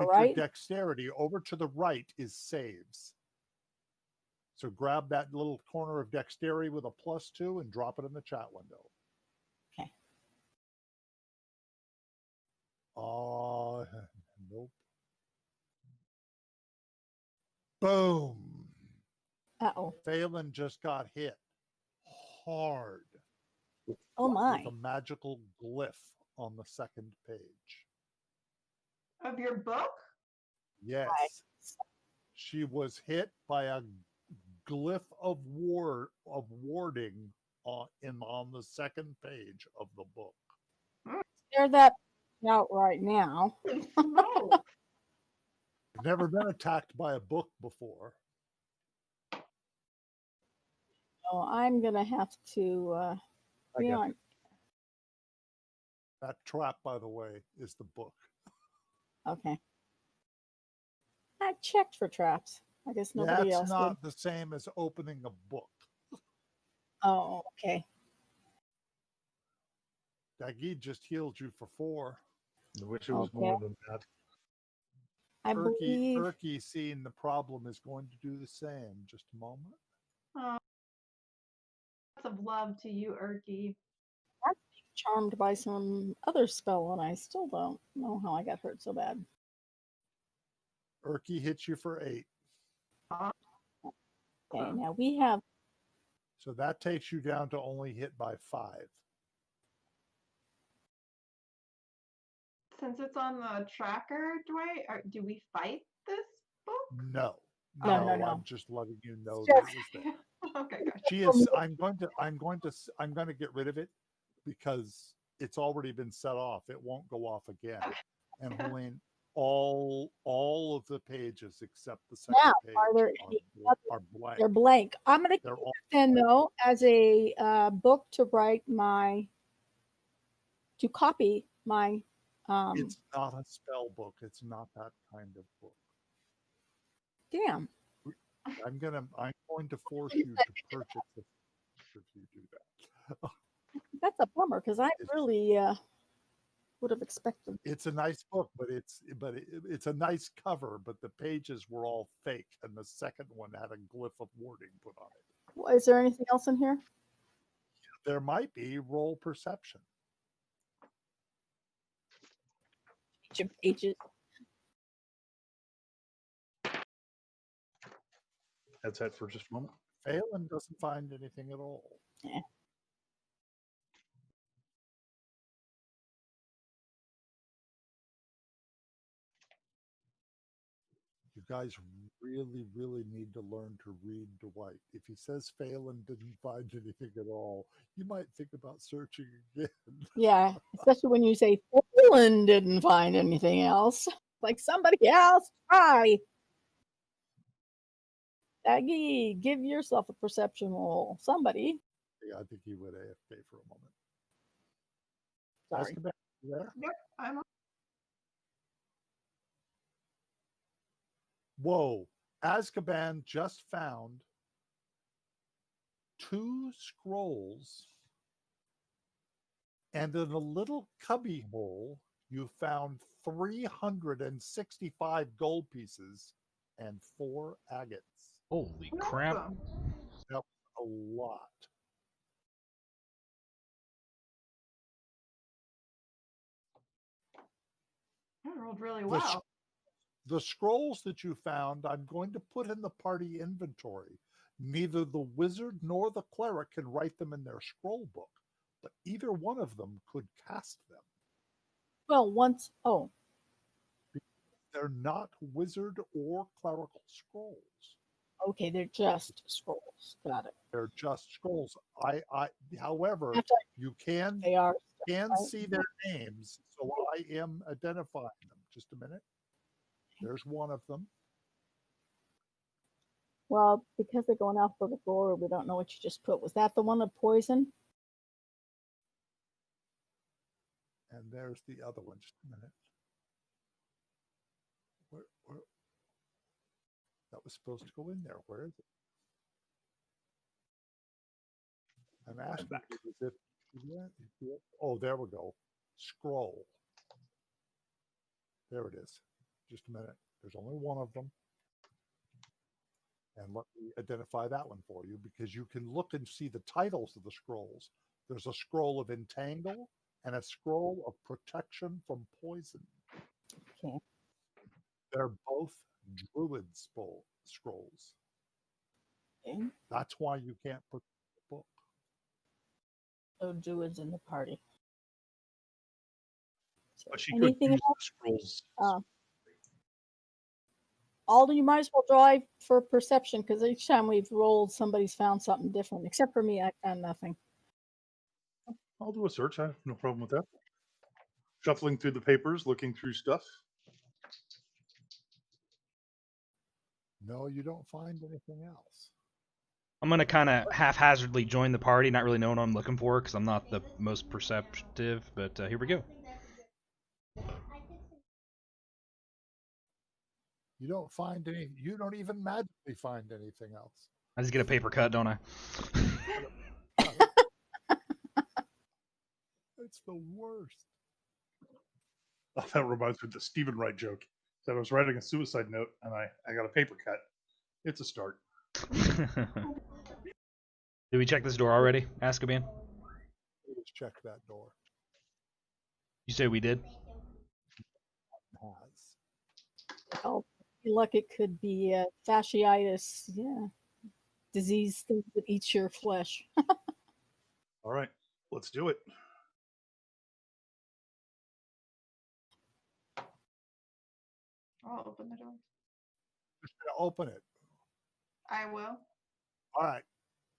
Look at your dexterity. Over to the right is saves. So grab that little corner of dexterity with a +2 and drop it in the chat window. Okay. Nope. Boom. Uh-oh. Phelan just got hit hard. Oh my. With a magical glyph on the second page. Of your book? Yes. She was hit by a glyph of warding on the second page of the book. Tear that out right now. No. I've never been attacked by a book before. So I'm gonna have to be on. That trap, by the way, is the book. Okay. I checked for traps. I guess nobody else That's not did. the same as opening a book. Oh, okay. Daggy just healed you for 4. I wish it was more than that. I believe Erky, seeing the problem, is going to do the same. Just a moment. Lots of love to you, Erky. I'm charmed by some other spell, and I still don't know how I got hurt so bad. Erky hits you for 8. Okay, now we have. So that takes you down to only hit by 5. Since it's on the tracker, do we fight this book? No. No. I'm just letting you know that it was there. Okay, gotcha. She is. I'm going to get rid of it because it's already been set off. It won't go off again. And Helene, all of the pages except the second page are blank. They're blank. I'm going to keep it then, though, as a book to copy my. It's not a spell book. It's not that kind of book. Damn. I'm going to force you to purchase it if you do that. That's a bummer because I really would have expected. It's a nice book, but it's a nice cover, but the pages were all fake, and the second one had a glyph of warding put on it. Well, is there anything else in here? There might be. Roll perception. Pages. headset for just a moment. Phelan doesn't find anything at all. Yeah. You guys really, really need to learn to read Dwight. If he says Phelan didn't find anything at all, you might think about searching again. Yeah, especially when you say Phelan didn't find anything else. Like somebody else try. Aggie, give yourself a perception roll. Somebody. Yeah, I think he went AFK for a moment. Sorry. Azkaban, you there? Yep, I'm on. Whoa. Azkaban just found 2 scrolls, and in a little cubby hole, you found 365 gold pieces and 4 agates. Holy crap. Awesome. That was a lot. I rolled really well. The scrolls that you found, I'm going to put in the party inventory. Neither the wizard nor the cleric can write them in their scroll book, but either one of them could cast them. Well, once. Oh, They're not wizard or clerical scrolls. okay. They're just scrolls. Got it. They're just scrolls. However, After you can they are. see their names, so I am identifying them. Just a minute. There's one of them. Well, because they're going alphabetical order, we don't know what you just put. Was that the one of poison? And there's the other one. Just a minute. Where, that was supposed to go in there. Where is it? I'm asking you as if. Oh, there we go. Scroll. There it is. Just a minute. There's only one of them. And let me identify that one for you, because you can look and see the titles of the scrolls. There's a scroll of entangle and a scroll of protection from poison. Okay. They're both druid scrolls. Okay. That's why you can't put the book. No druids in the party. So But she could anything use else? the scrolls. Alden, you might as well drive for perception, because each time we've rolled, somebody's found something different. Except for me, I found nothing. I'll do a search. I have no problem with that. Shuffling through the papers, looking through stuff. No, you don't find anything else. I'm going to kind of haphazardly join the party, not really knowing what I'm looking for, because I'm not the most perceptive, but here we go. You don't find any. You don't even magically find anything else. I just get a paper cut, don't I? It's the worst. Oh, that reminds me of the Stephen Wright joke. So I was writing a suicide note, and I got a paper cut. It's a start. Did we check this door already, Azkaban? Let's check that door. You say we did? Has. Oh, look, it could be fasciitis. Yeah. Disease thing that eats your flesh. All right, let's do it. I'll open the door. Just gonna open it. I will. All right.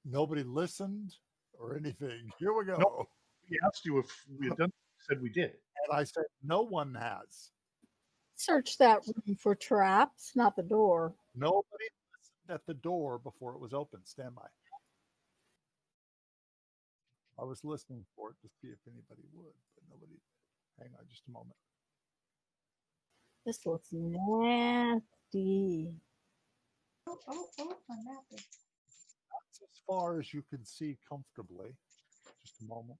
Nobody listened or anything. Here we go. No. We asked you if we had done. Said we did, and I said no one has. Search that room for traps, not the door. Nobody listened at the door before it was open. Stand by. I was listening for it to see if anybody would, but nobody. Hang on just a moment. This looks nasty. My map is. That's as far as you can see comfortably. Just a moment.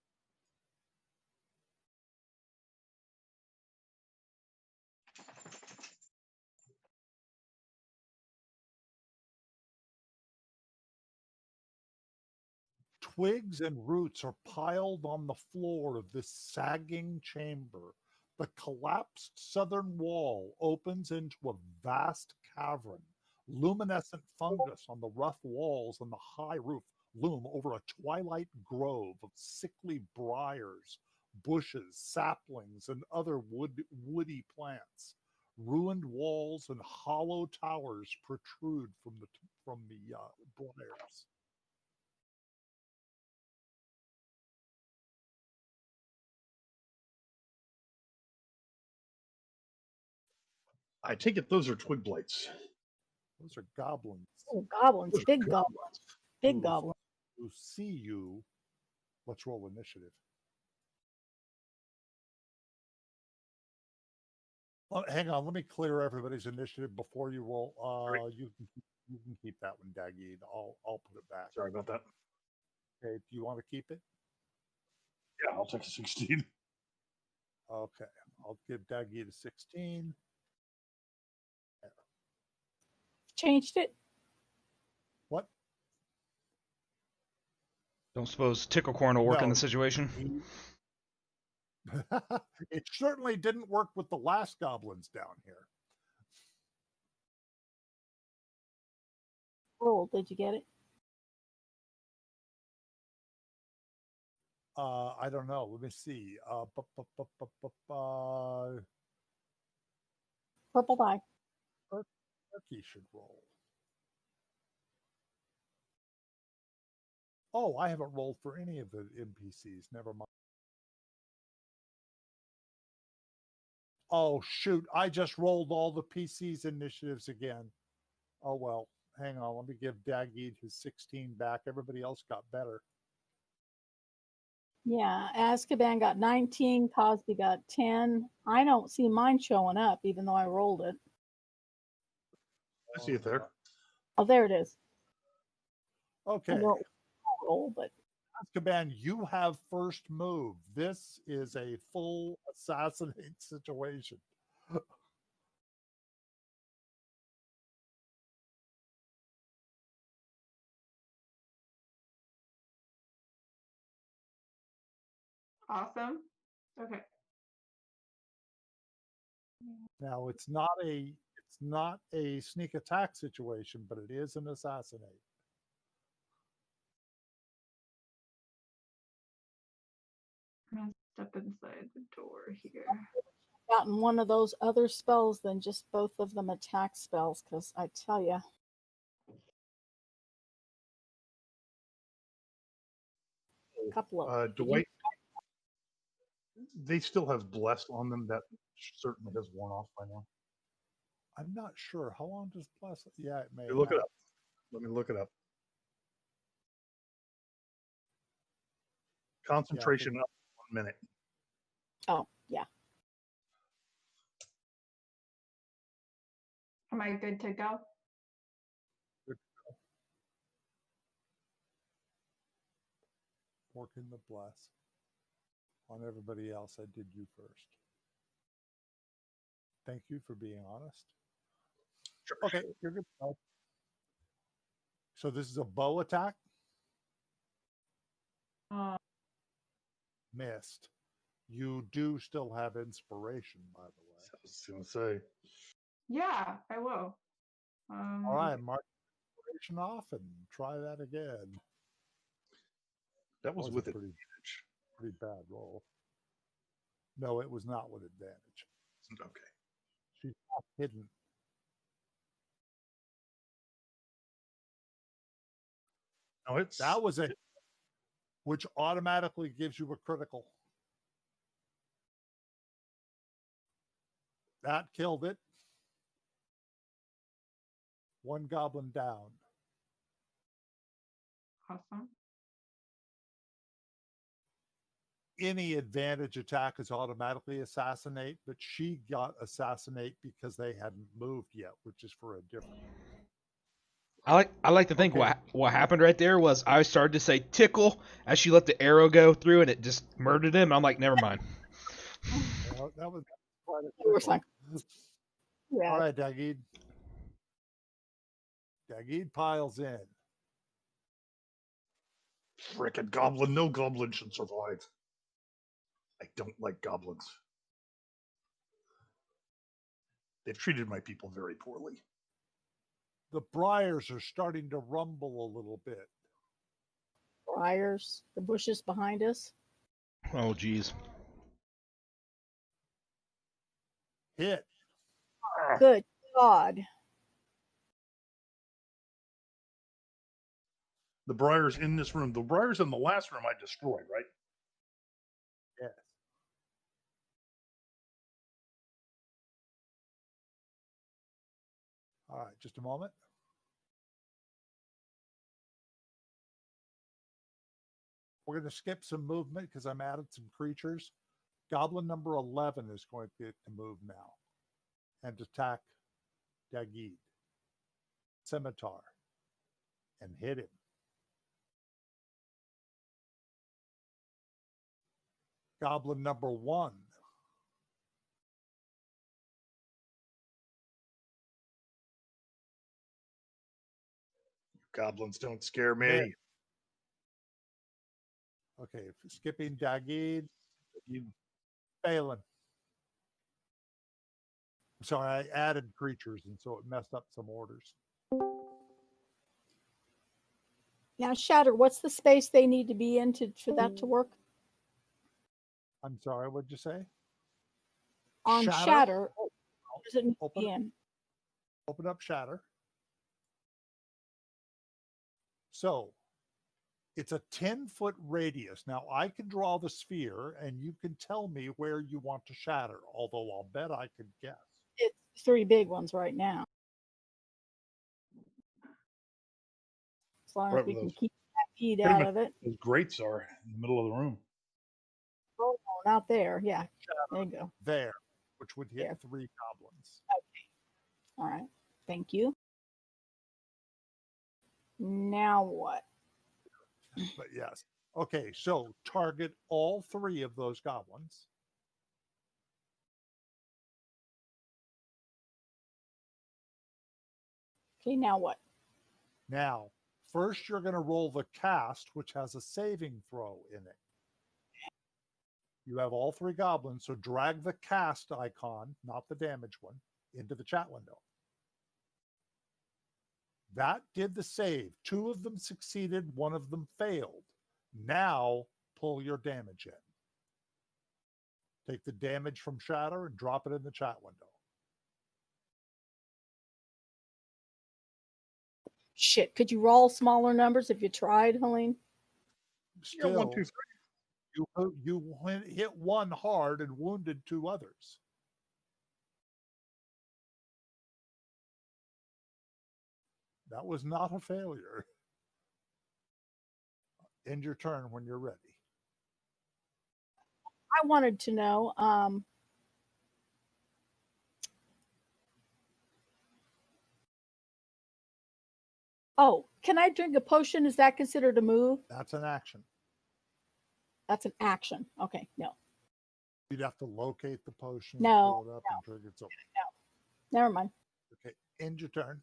Twigs and roots are piled on the floor of this sagging chamber. The collapsed southern wall opens into a vast cavern Luminescent fungus on the rough walls and the high roof loom over a twilight grove of sickly briars, bushes, saplings, and other woody plants. Ruined walls and hollow towers protrude from the briars. I take it those are twig blights. Those are goblins. Oh, goblins, Those are big goblins, big Who- goblins. Who see you? Let's roll initiative. Oh, hang on, let me clear everybody's initiative before you roll. You can keep that one, Daggy. I'll put it back. Sorry about that. Okay, do you want to keep it? Yeah, I'll take a 16. Okay, I'll give Daggy to 16. Changed it. What? Don't suppose tickle corn will work in No. the situation? It certainly didn't work with the last goblins down here. Roll. Did you get it? I don't know. Let me see. Purple die. Turkey should roll. Oh, I haven't rolled for any of the NPCs. Never mind. Oh, shoot. I just rolled all the PCs initiatives again. Oh, well. Hang on. Let me give Daggy his 16 back. Everybody else got better. Yeah, Azkaban got 19. Cosby got 10. I don't see mine showing up, even though I rolled it. I see it there. Oh, there it is. Okay. I won't roll, but Azkaban, you have first move. This is a full assassinate situation. Awesome. Okay. Now it's not a sneak attack situation, but it is an assassinate. I'm gonna step inside the door here. gotten one of those other spells than just both of them attack spells, because I tell you. A couple of Dwight, they still have blessed on them. That certainly has worn off by now. I'm not sure. How long does plus? Yeah, it may. Hey, look it up. Let me look it up. Concentration up 1 minute. Oh, yeah. Am I good to go? Working the bless. On everybody else, I did you first. Thank you for being honest. Sure. Okay, you're good. So this is a bow attack. Missed. You do still have inspiration, by the way. I was going to say. Yeah, I will. All right, mark inspiration off and try that again. That was with pretty bad roll. No, it was not with advantage. Okay. She's not hidden. No, it's That was a which automatically gives you a critical. That killed it. One goblin down. Awesome. Any advantage attack is automatically assassinate, but she got assassinate because they hadn't moved yet, which is for a different. I like to think what happened right there was I started to say tickle as she let the arrow go through and it just murdered him. I'm like, never mind. Well, that was quite a Yeah. All right, Dagid. Dagid piles in. frickin' goblin. No goblin should survive. I don't like goblins. They've treated my people very poorly. The briars are starting to rumble a little bit. Briars, the bushes behind us. Oh, geez. Hit. Good God. The briars in this room. The briars in the last room I destroyed, right? Yes. All right, just a moment. We're going to skip some movement because I'm added some creatures. Goblin number 11 is going to get to move now and attack Dagid. Scimitar and hit him. Goblin number 1. Goblins don't scare me. Hit. Okay, skipping Dagid. Phelan. Sorry, I added creatures, and so it messed up some orders. Now, Shatter, what's the space they need to be in for that to work? I'm sorry, what'd you say? On Shatter, what does it need to be in? Open up Shatter. So it's a 10-foot radius. Now I can draw the sphere and you can tell me where you want to shatter, although I'll bet I could guess. It's 3 big ones right now. As long as we can keep that feed out of it. Those grates are in the middle of the room. Oh, no, not there. Yeah, there you go. There, which would hit there. 3 goblins. Okay. All right. Thank you. Now what? But yes. Okay, so target all 3 of those goblins. Okay, now what? Now, first you're going to roll the cast, which has a saving throw in it. You have all 3 goblins, so drag the cast icon, not the damage one, into the chat window. That did the save. 2 of them succeeded, 1 of them failed. Now pull your damage in. Take the damage from Shatter and drop it in the chat window. Shit, could you roll smaller numbers if you tried, Helene? Still, 1, 2, 3. You hit 1 hard and wounded 2 others. That was not a failure. End your turn when you're ready. I wanted to know, oh, can I drink a potion? Is that considered a move? That's an action. That's an action. Okay, no. You'd have to locate the potion, no, pull it up, no, and drink it. So, no, never mind. Okay, end your turn.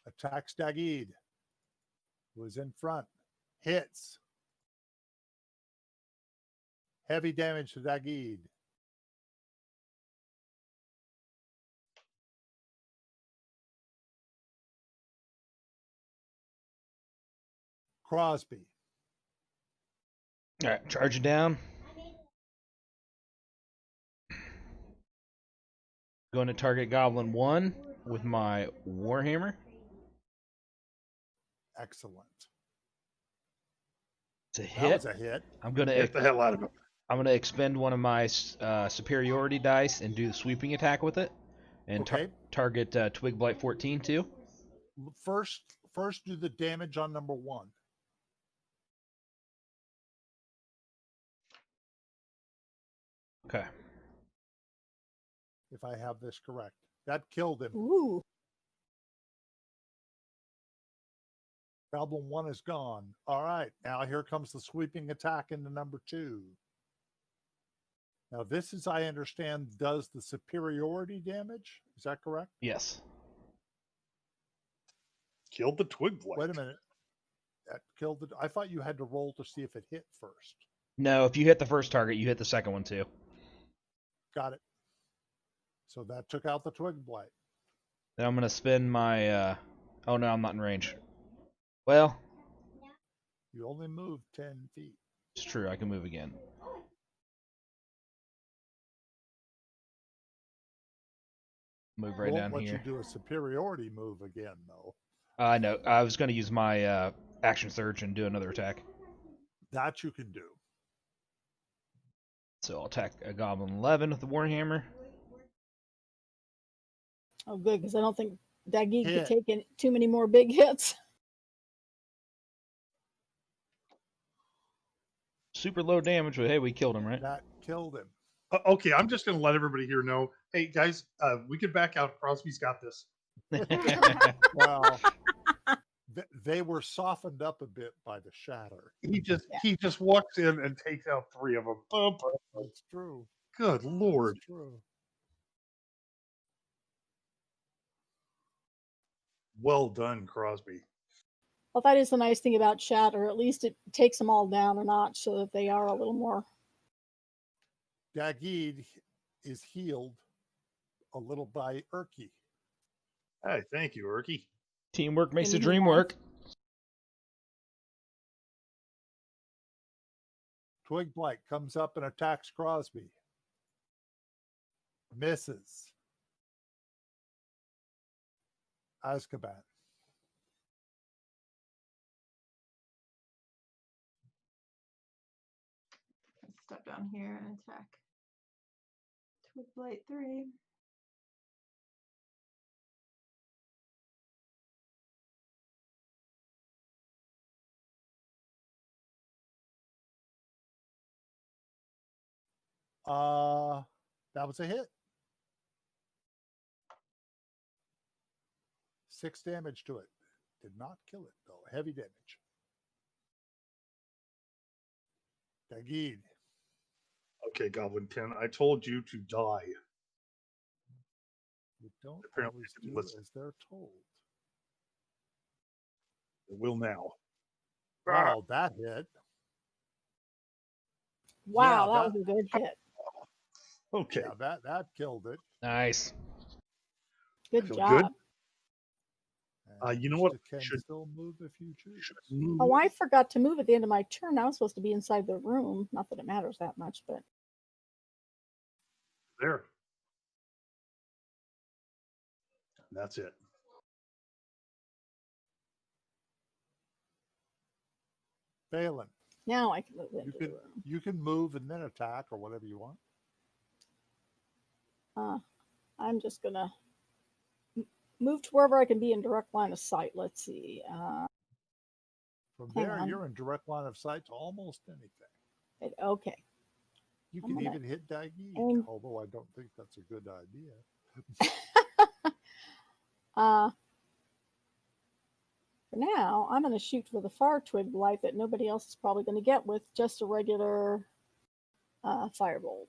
Attacks Dagid, who is in front. Hits. Heavy damage to Dagid. Crosby. All right, charge it down. Going to target Goblin 1 with my Warhammer. Excellent. It's a hit. That was a hit. I'm going to Get the hell out of him. I'm going to expend one of my superiority dice and do the sweeping attack with it. And target Twig Blight 14 too. First do the damage on number 1. Okay. If I have this correct. That killed him. Ooh. Problem 1 is gone. All right, now here comes the sweeping attack into number 2. Now this, as I understand, does the superiority damage. Is that correct? Yes. Killed the twig blight. Wait a minute. That killed the. I thought you had to roll to see if it hit first. No, if you hit the first target, you hit the second one too. Got it. So that took out the twig blight. Then I'm gonna spin my. Oh no, I'm not in range. Well, You only moved 10 feet. it's true. I can move again. Move right down Won't let here. you do a superiority move again, though. I know. I was gonna use my action surge and do another attack. That you can do. So I'll attack a Goblin 11 with the Warhammer. Oh, good, because I don't think Daggy Hit. could take too many more big hits. Super low damage, but hey, we killed him, right? That killed him. Okay, I'm just going to let everybody here know. Hey, guys, we could back out. Crosby's got this. Well, they were softened up a bit by the shatter. He just walks in and takes out 3 of them. That's true. Good Lord. That's true. Well done, Crosby. Well, that is the nice thing about Shatter. At least it takes them all down a notch so that they are a little more. Dagid is healed a little by Erky. Hey, thank you, Erky. Teamwork makes the Anything dream else? work. Twig Blight comes up and attacks Crosby. Misses. Azkaban. Let's step down here and attack. Twig blight 3. That was a hit. 6 damage to it. Did not kill it, though. Heavy damage. Dagid. Okay, Goblin 10, I told you to die. You don't Apparently always didn't do listen. as they're told. It will now. Oh, that hit. Wow, Yeah, that was a good hit. Okay. Yeah, that killed it. Nice. Good Feel job. good? And You know what? Mr. Can still move if you choose. Oh, I forgot to move at the end of my turn. I was supposed to be inside the room. Not that it matters that much, but There. That's it. Balin, now I can move into the room. you can move and then attack or whatever you want. I'm just gonna move to wherever I can be in direct line of sight. Let's see. From Hang there, on. you're in direct line of sight to almost anything. Okay. You I'm can gonna even hit Daggy, aim- although I don't think that's a good idea. For now, I'm going to shoot for the far twig blight that nobody else is probably going to get with just a regular firebolt.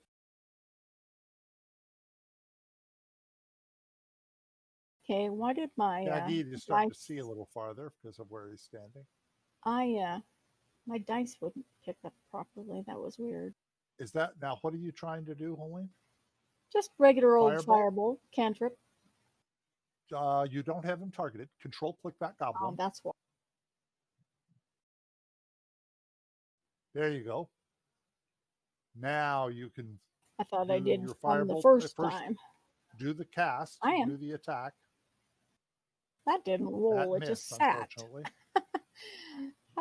Okay, why did my Daggy is starting to see a little farther because of where he's standing. my dice wouldn't pick up properly. That was weird. Is that now? What are you trying to do, Holly? Just regular old Firebolt? firebolt cantrip. You don't have him targeted. Control click that goblin. That's why. There you go. Now you can I thought I do did your on the firebolt first first. time. Do the cast. I am. Do the attack. That didn't roll. That It missed, just sat. unfortunately.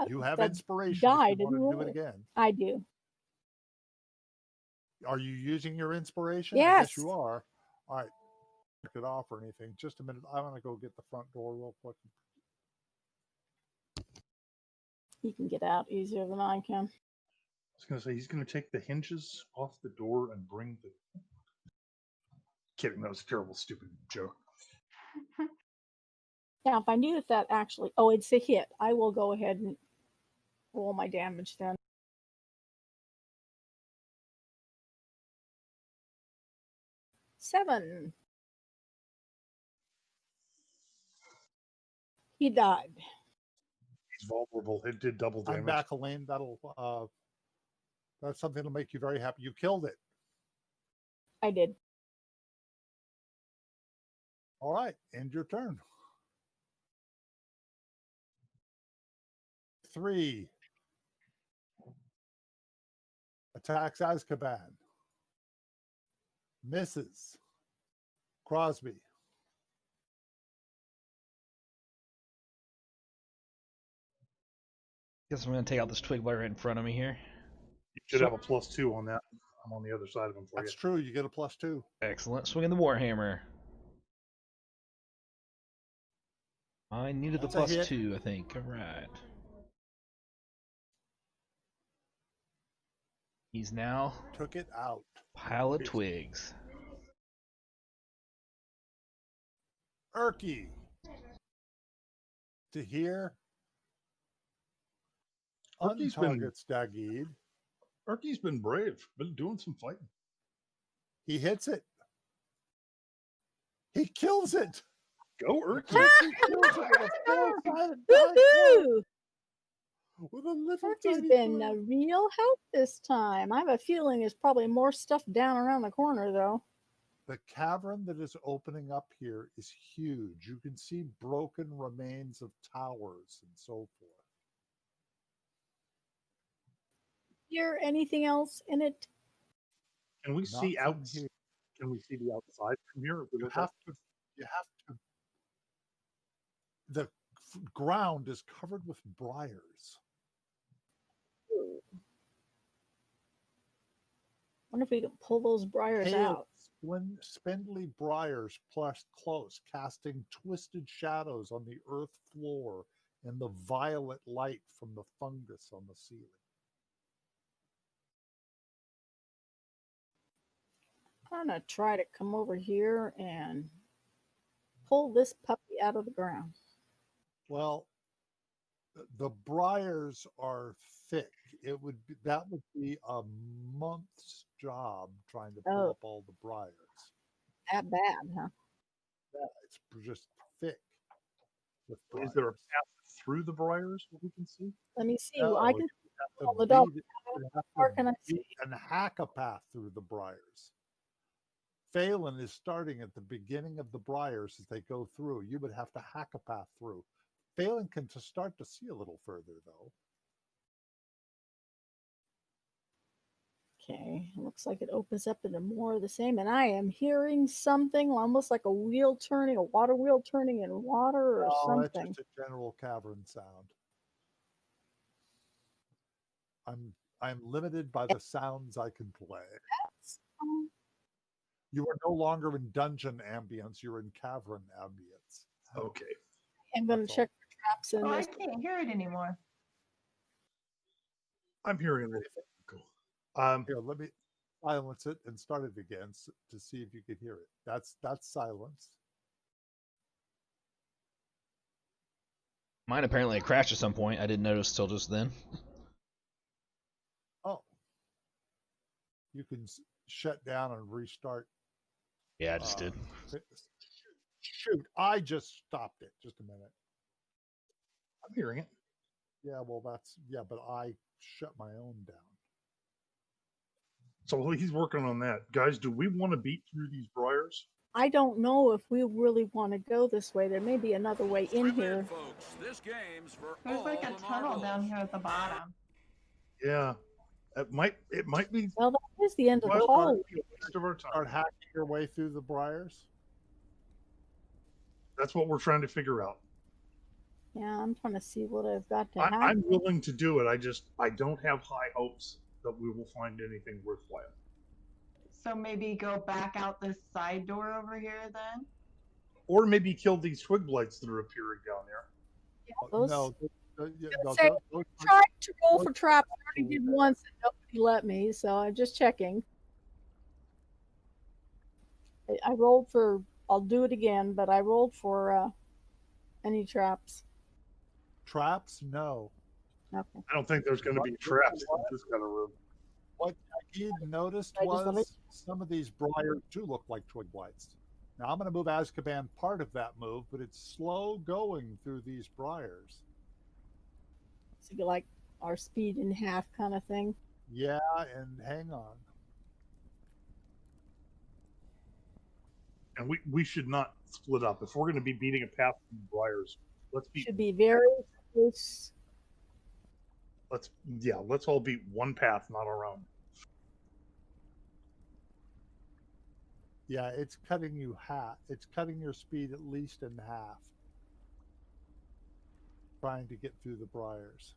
You have That inspiration die if you didn't want to do roll. it again. I do. Are you using your inspiration? Yes. I guess you are. All right. Check it off or anything. Just a minute. I want to go get the front door real quick. He can get out easier than I can. I was going to say, he's going to take the hinges off the door and bring the... Kidding, that was a terrible, stupid joke. Now, if I knew that actually, oh, it's a hit, I will go ahead and roll my damage then. Seven. He died. He's vulnerable. It did double damage. I'm back, Elaine. That's something that'll make you very happy. You killed it. I did. All right, end your turn. 3 attacks Azkaban. Misses. Crosby. Guess I'm going to take out this twig blight right in front of me here. You should have a +2 on that. I'm on the other side of him for you. That's true. You get a +2. Excellent. Swinging the Warhammer. I needed the +2, I think. All right. He's now took it out. Pile of twigs. Erky. To here. Untargets Dagid. Erky's been brave. Been doing some fighting. He hits it. He kills it. Go, Erky. With a little Erky's been a real help this time. I have a feeling there's probably more stuff down around the corner, though. The cavern that is opening up here is huge. You can see broken remains of towers and so forth. Hear anything else in it? Can we see out? Can we see the outside from here? You have to. The ground is covered with briars. Wonder if we can pull those briars out. Spindly briars pressed close, casting twisted shadows on the earth floor and the violet light from the fungus on the ceiling. I'm gonna try to come over here and pull this puppy out of the ground. Well, the briars are thick. That would be a month's job trying to pull up all the briars. That bad, huh? Yeah, it's just thick. Is there a path through the briars that we can see? Let me see. No, I can pull the dog. Or can I see? And hack a path through the briars. Phelan is starting at the beginning of the briars as they go through. You would have to hack a path through. Phelan can start to see a little further, though. Okay, looks like it opens up into more of the same. And I am hearing something almost like a wheel turning, a water wheel turning in water or something. That's just a general cavern sound. I'm limited by the sounds I can play. You are no longer in dungeon ambience. You're in cavern ambience. Okay. I'm going to check for traps in this. I can't hear it anymore. I'm hearing it. Here, let me silence it and start it again to see if you can hear it. That's silence. Mine apparently crashed at some point. I didn't notice till just then. Oh. You can shut down and restart. Yeah, I just did. Shoot, I just stopped it. Just a minute. I'm hearing it. Yeah, well, but I shut my own down. So he's working on that. Guys, do we want to beat through these briars? I don't know if we really want to go this way. There may be another way in here. Folks. This game's for There's like a tunnel down here at the bottom. Yeah. It might be. Well, that is the end of the hall. Start hacking your way through the briars. That's what we're trying to figure out. Yeah, I'm trying to see what I've got to happen. I'm willing to do it. I don't have high hopes that we will find anything worthwhile. So maybe go back out this side door over here then? Or maybe kill these twig blights that are appearing down there. Yeah, try to roll for traps. I already did once and nobody let me, so I'm just checking. I rolled for, I'll do it again, but I rolled for Any traps? Traps? No. Okay. I don't think there's going to be traps in this kind of room. What he noticed I just let was some of these briars do look like twig blights. Now I'm going to move Azkaban part of that move, but it's slow going through these briars. So you like our speed in half kind of thing. Yeah, and hang on. And we should not split up. If we're going to be beating a path through briars, let's be Should be very close. let's all beat one path, not around. Yeah, it's cutting you half. It's cutting your speed at least in half. Trying to get through the briars.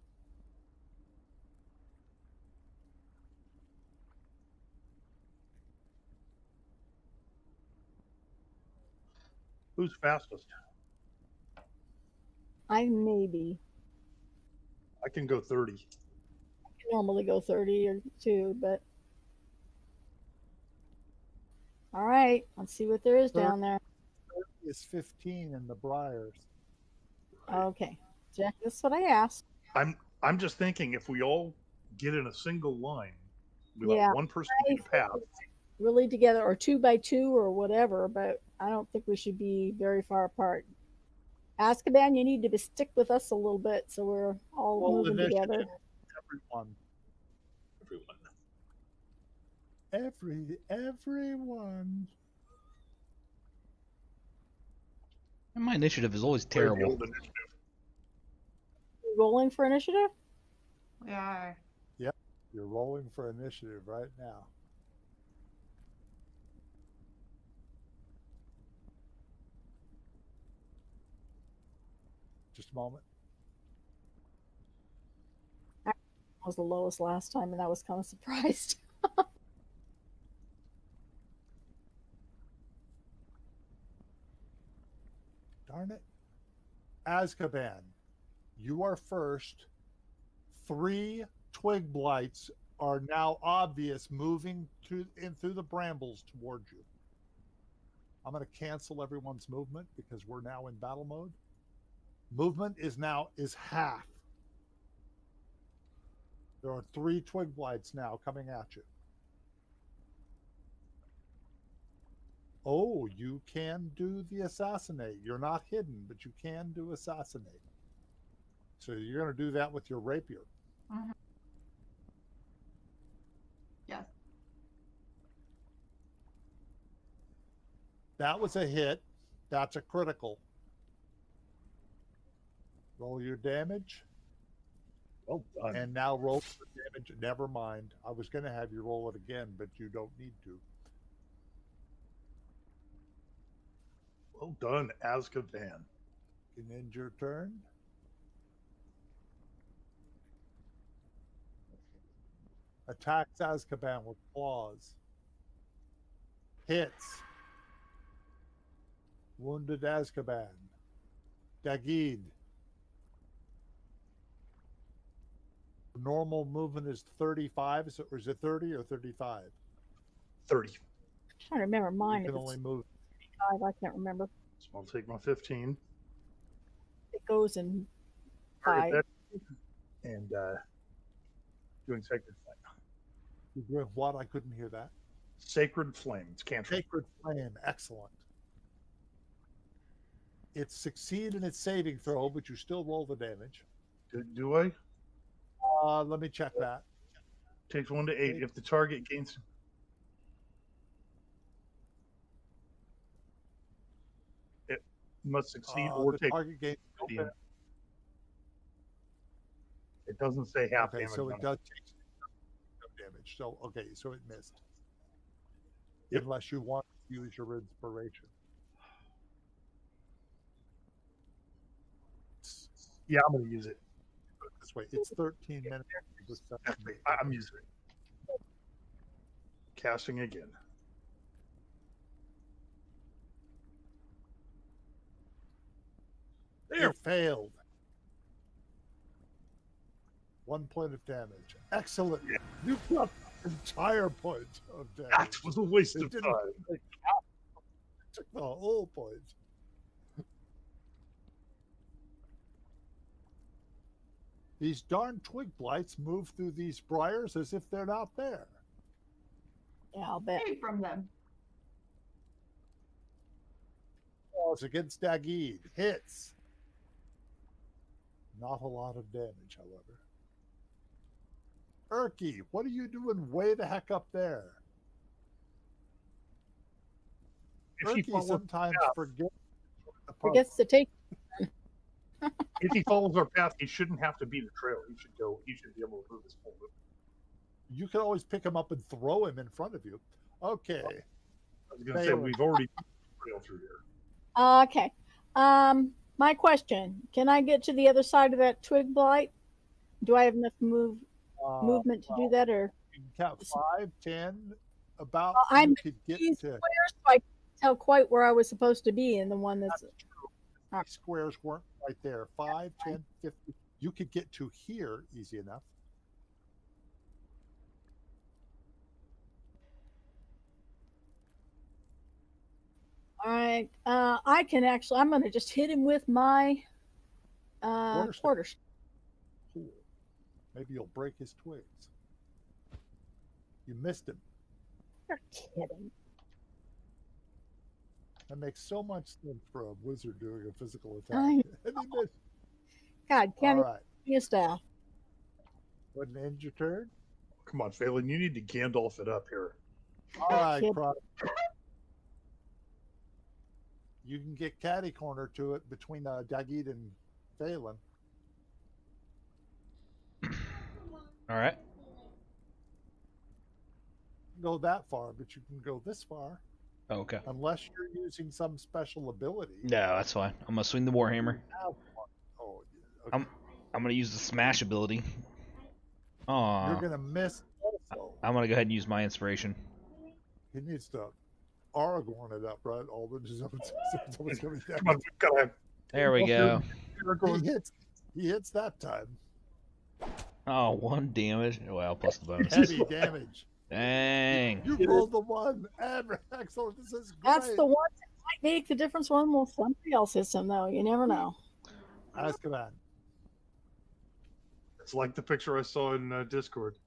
Who's fastest? I maybe. I can go 30. I can normally go 30 or 2, but all right, let's see what there is down there. 30 is 15 in the briars. Okay, Jack, that's what I asked. I'm just thinking if we all get in a single line without Yeah, one person being a path. Really together, or 2 by 2 or whatever, but I don't think we should be very far apart. Azkaban, you need to stick with us a little bit so we're all moving together. Everyone. And my initiative is always terrible. Rolling for initiative? Yeah. Yep, you're rolling for initiative right now. Just a moment. I was the lowest last time, and I was kind of surprised. Darn it. Azkaban, you are first. 3 twig blights are now obvious moving through the brambles toward you. I'm going to cancel everyone's movement because we're now in battle mode. Movement is half. There are 3 twig blights now coming at you. Oh, you can do the assassinate. You're not hidden, but you can do assassinate. So you're going to do that with your rapier. Mm-hmm. Yes. That was a hit. That's a critical. Roll your damage. Well done. And now roll for damage. Never mind. I was going to have you roll it again, but you don't need to. Well done, Azkaban. You can end your turn. Attacks Azkaban with claws. Hits. Wounded Azkaban. Dagid. Normal movement is 35. Or is it 30 or 35? 30. I'm trying to remember mine. You can only move 5, I can't remember. So I'll take my 15. It goes in 5. Target that and doing Sacred Flame. You doing what? I couldn't hear that. Sacred Flame. It's cantrip. Sacred Flame. Excellent. It succeeded in its saving throw, but you still roll the damage. Do I? Let me check that. Takes 1 to 8. If the target gains... It must succeed or the take... target gains. It doesn't say half Okay, damage. so it on does take some damage. So, okay, so it missed. Yep. Unless you want to use your inspiration. Yeah, I'm going to use it. This way, it's 13 minutes. I'm using it. Casting again. There. It failed. 1 point of damage. Excellent. Yeah. You got an entire point of damage. That was a waste of time. It took the whole point. These darn twig blights move through these briars as if they're not there. Yeah, I'll bet. Away from them. Oh, it's against Dagid. Hits. Not a lot of damage, however. Erky, what are you doing way the heck up there? If he Erky follows, sometimes forgets Forgets to take. if he follows our path, he shouldn't have to beat a trail. He should go. He should be able to move his full loop. You can always pick him up and throw him in front of you. Okay. I was going to say we've already put the trail through here. Okay. My question: can I get to the other side of that twig blight? Do I have enough movement to do that, or You can count 5, 10, about. I'm you could get these to squares, so I can't tell quite where I was supposed to be in the one that's. These squares weren't right there. 5, 10, 50. You could get to here easy enough. All right. I can actually. I'm going to just hit him with my quarters. Cool. Maybe you'll break his twigs. You missed him. You're kidding. That makes so much sense for a wizard doing a physical attack. I- And he missed. God, All can't right. be a staff. Wouldn't end your turn. Come on, Phelan, you need to Gandalf it up here. All right, Kid. Croc. You can get catty corner to it between Dagid and Phelan. All right. Go that far, but you can go this far Oh, okay. unless you're using some special ability. No, that's fine. I'm gonna swing the warhammer. Have one. Oh, yeah. Okay. I'm gonna use the smash ability. You're Aw. gonna miss also. I'm gonna go ahead and use my inspiration. He needs to Aragorn it up, right? All the someone's coming down. Come on, we've got to. There we go. He hits that time. Oh, 1 damage. Well, plus the bonus. Heavy damage. Dang. You rolled the one. Excellent. This is great. That's the one that might make the difference when somebody else hits him, though. You never know. Azkaban. It's like the picture I saw in Discord.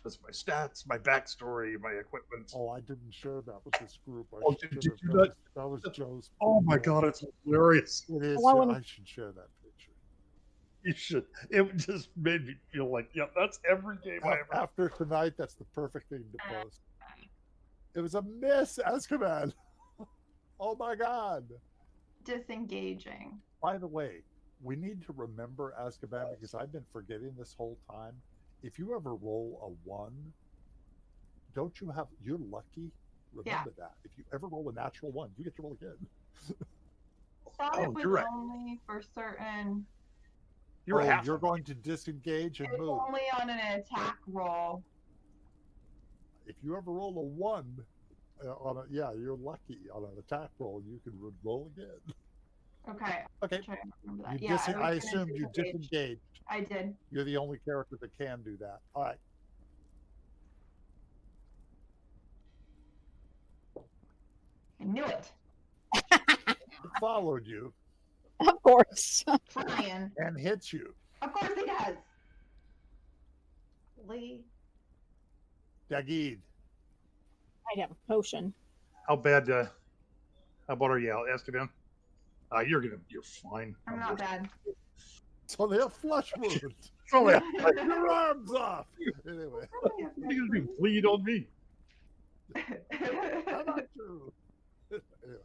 Just my stats, my backstory, my equipment. Oh, I didn't share that with this group. Oh, did should you have. do that? That was Joe's. Oh my god, it's hilarious. It is. Why wouldn't- I should share that picture. You should. It just made me feel like, yeah, that's every game I ever. After tonight, that's the perfect thing to post. It was a miss, Azkaban. Oh my god. Disengaging. By the way, we need to remember Azkaban because I've been forgetting this whole time. If you ever roll a 1, don't you have? You're lucky. Remember that. If you ever roll a natural 1, you get to roll again. Thought Oh, it was you're right. only for certain. You're going to disengage and It's move. only on an attack roll. If you ever roll a 1 you're lucky on an attack roll. You can roll again. Okay. Okay. Try to remember that. You Yeah, I was gonna assumed you disengage. disengaged. I did. You're the only character that can do that. All right. I knew it. It followed you Of course. Flying. and hits you. Of course he does. Lee. Dagid. I'd have a potion. How bad? How about are you, Azkaban? You're fine. I'm not bad. It's only a flesh wound. Oh yeah. Your arm's off. Anyway, What are you gonna do? Bleed on me? how about you? Anyway.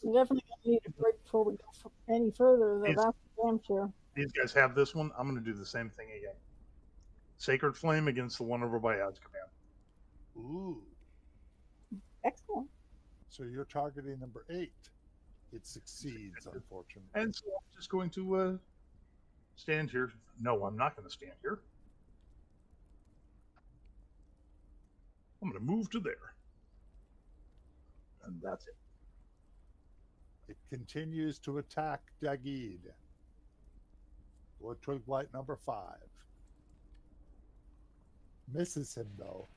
We definitely don't need a break before we go any further, though. Yes. That's damn sure. These guys have this one. I'm gonna do the same thing again. Sacred Flame against the one over by Azkaban. Ooh. Excellent. So you're targeting number 8. It succeeds, unfortunately. And so I'm just going to stand here. No, I'm not going to stand here. I'm going to move to there. And that's it. It continues to attack Dagid. Blood Twig Blight number 5. Misses him, though.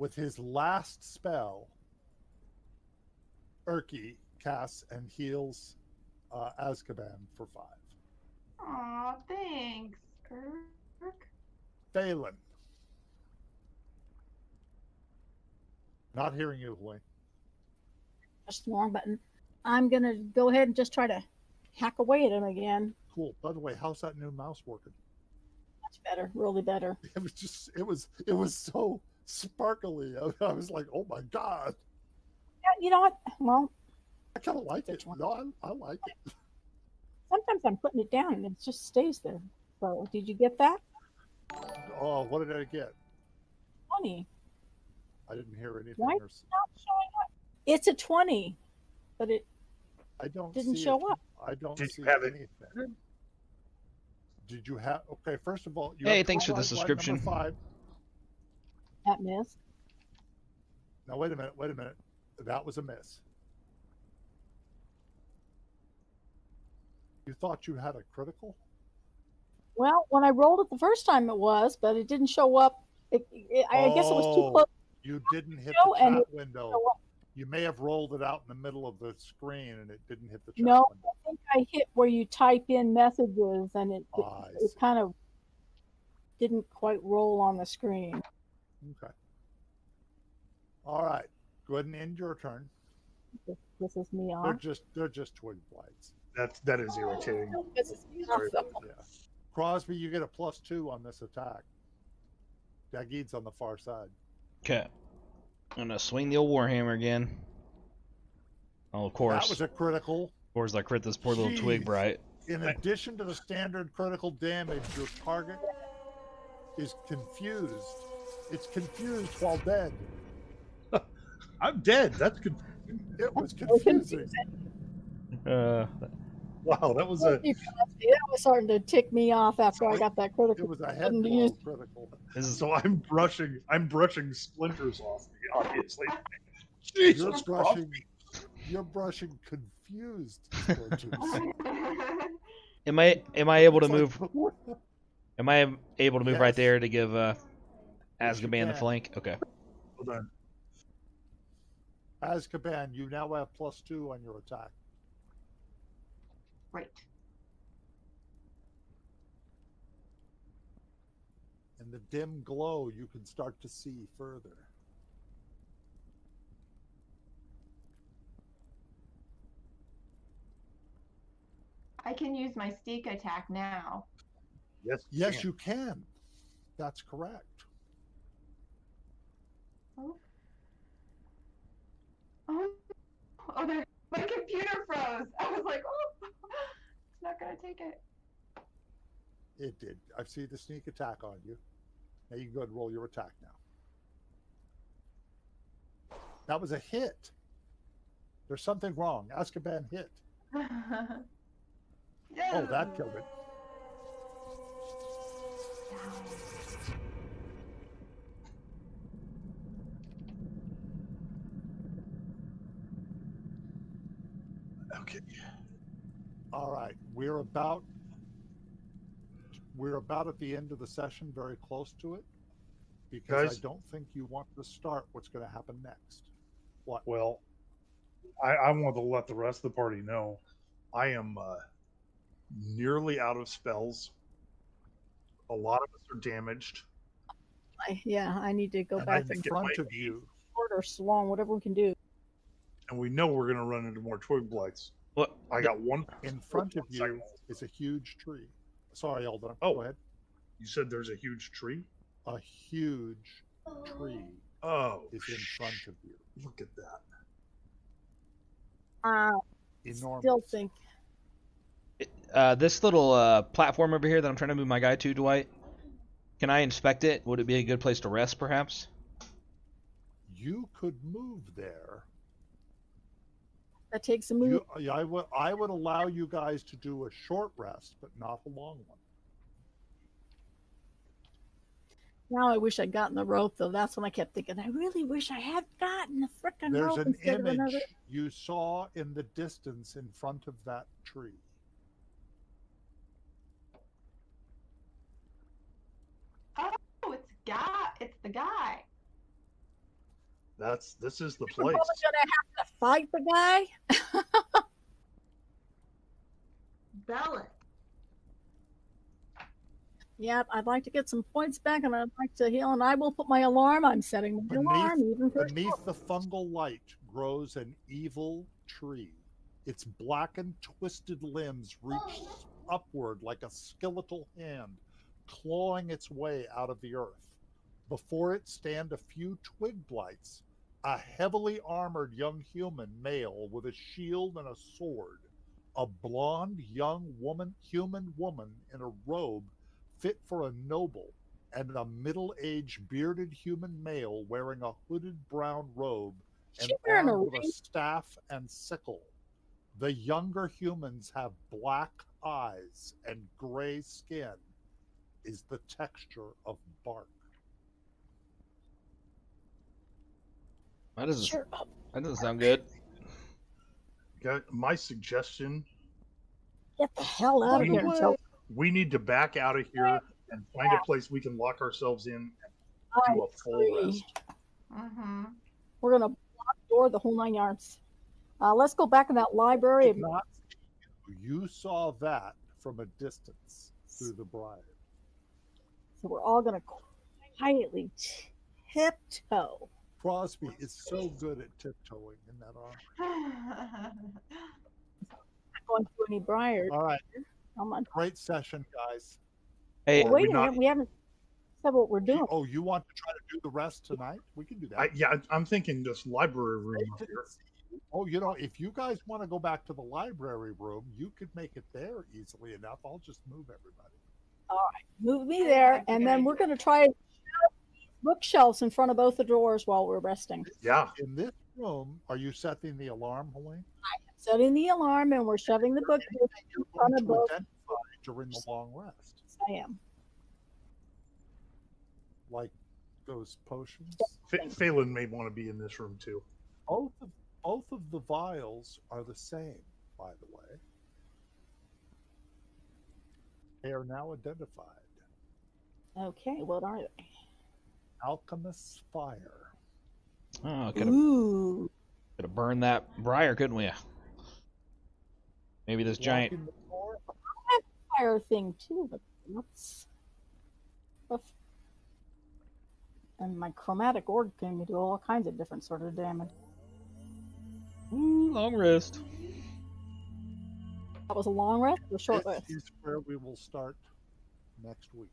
with his last spell, Urki casts and heals Azkaban for 5. Aw, thanks, Kirk. Phelan. Not hearing you, Wayne. Just the wrong button. I'm gonna go ahead and just try to hack away at him again. Cool. By the way, how's that new mouse working? Much better, really better. It was so sparkly. I was like, oh my god. Yeah, you know what? Well, I kind of like it. No, I like it. sometimes I'm putting it down and it just stays there. So, did you get that? Oh, what did I get? 20. I didn't hear anything. Why is it not showing up? It's a 20, but it didn't show up. I don't Did see you have anything. Did you have? Okay, first of all, you Hey, have thanks for the Twilight Light subscription. number 5. That missed. Now wait a minute. That was a miss. You thought you had a critical? Well, when I rolled it the first time, it was, but it didn't show up. I guess it was too close. You didn't hit Show the and chat it window. show up. You may have rolled it out in the middle of the screen and it didn't hit the chat No, window. I think I hit where you type in messages and it see. kind of didn't quite roll on the screen. Okay. All right. Go ahead and end your turn. This is me off. They're just twig blights. That is irritating. This is me off, though. Yeah. Crosby, you get a +2 on this attack. Dagid's on the far side. Okay. I'm gonna swing the old Warhammer again. Oh, of course. That was a critical. Of course, I crit this poor little twig bright. In addition to the standard critical damage, your target is confused. It's confused while dead. I'm dead. That's good. It was confusing. Wow, that was a. That was starting to tick me off after I got that critical. It was a head blow critical. So I'm brushing splinters off me, obviously. You're brushing confused splinters. Am I able to move? Am I able to move right there to give Azkaban the flank? Okay. Hold on. Azkaban, you now have +2 on your attack. Right. In the dim glow, you can start to see further. I can use my sneak attack now. Yes, you can. That's correct. Oh, my computer froze. I was like, oh, it's not gonna take it. It did. I see the sneak attack on you. Now you can go ahead and roll your attack now. That was a hit. There's something wrong. Azkaban hit. Yes. Oh, that killed it. Okay. All right. We're about at the end of the session, very close to it. Because Guys, I don't think you want to start what's going to happen next. What? Well, I want to let the rest of the party know I am nearly out of spells. A lot of us are damaged. I need to go And back in front of you. short or long, whatever we can do. And we know we're going to run into more twig blights. What? I got one. In front of you is a huge tree. Sorry, Eldon. Oh, go ahead. You said there's a huge tree? A huge tree is in front of you. Look at that. Enormous. Still think. This little platform over here that I'm trying to move my guy to, Dwight, can I inspect it? Would it be a good place to rest, perhaps? You could move there. That takes a move. I would allow you guys to do a short rest, but not a long one. Now I wish I'd gotten the rope, though. That's when I kept thinking, I really wish I had gotten the frickin' rope. There's an instead of image another. you saw in the distance in front of that tree. Oh, it's the guy. This is the We're place. probably gonna have to fight the guy. Ballot. Yep, I'd like to get some points back, and I'd like to heal. And I will put my alarm. I'm setting my alarm even for Beneath the fungal light grows an evil tree. Its blackened, twisted limbs reach upward like a skeletal hand, clawing its way out of the earth. Before it stand a few twig blights, a heavily armored young human male with a shield and a sword, a blonde young human woman in a robe fit for a noble, and a middle-aged bearded human male wearing a hooded brown robe and She wearing a armed with a ring? staff and sickle. The younger humans have black eyes and gray skin, is the texture of bark. That doesn't, Sure. that doesn't sound good. My suggestion: Get the hell out of here, Joe. we need to back out of here and find a place we can lock ourselves in and I do a full agree. rest. Mm-hmm. We're gonna block the door the whole 9 yards. Let's go back in that library. Did not see you. You saw that from a distance through the briar. So we're all gonna quietly tiptoe. Crosby is so good at tiptoeing in that armor. Not going through any briars. All right, Come on. great session, guys. Hey, Wait a minute. We haven't said what we're doing. Oh, you want to try to do the rest tonight? We can do that. I'm thinking this library room up here. Oh, if you guys want to go back to the library room, you could make it there easily enough. I'll just move everybody. All right, move me there, and then we're going to try bookshelves in front of both the drawers while we're resting. Yeah. In this room, are you setting the alarm, Helene? Setting the alarm, and we're shoving the book in front of both. During the long rest. I am. Like those potions? Phelan may want to be in this room too. Both of the vials are the same, by the way. They are now identified. Okay, what are they? Alchemist's Fire. oh, Ooh. could have burned that briar, couldn't we? Maybe this giant. Walking the floor. Fire thing too, but let's. And my chromatic orb can do all kinds of different sort of damage. Ooh, long rest. That was a long rest or short This rest? is where we will start next week.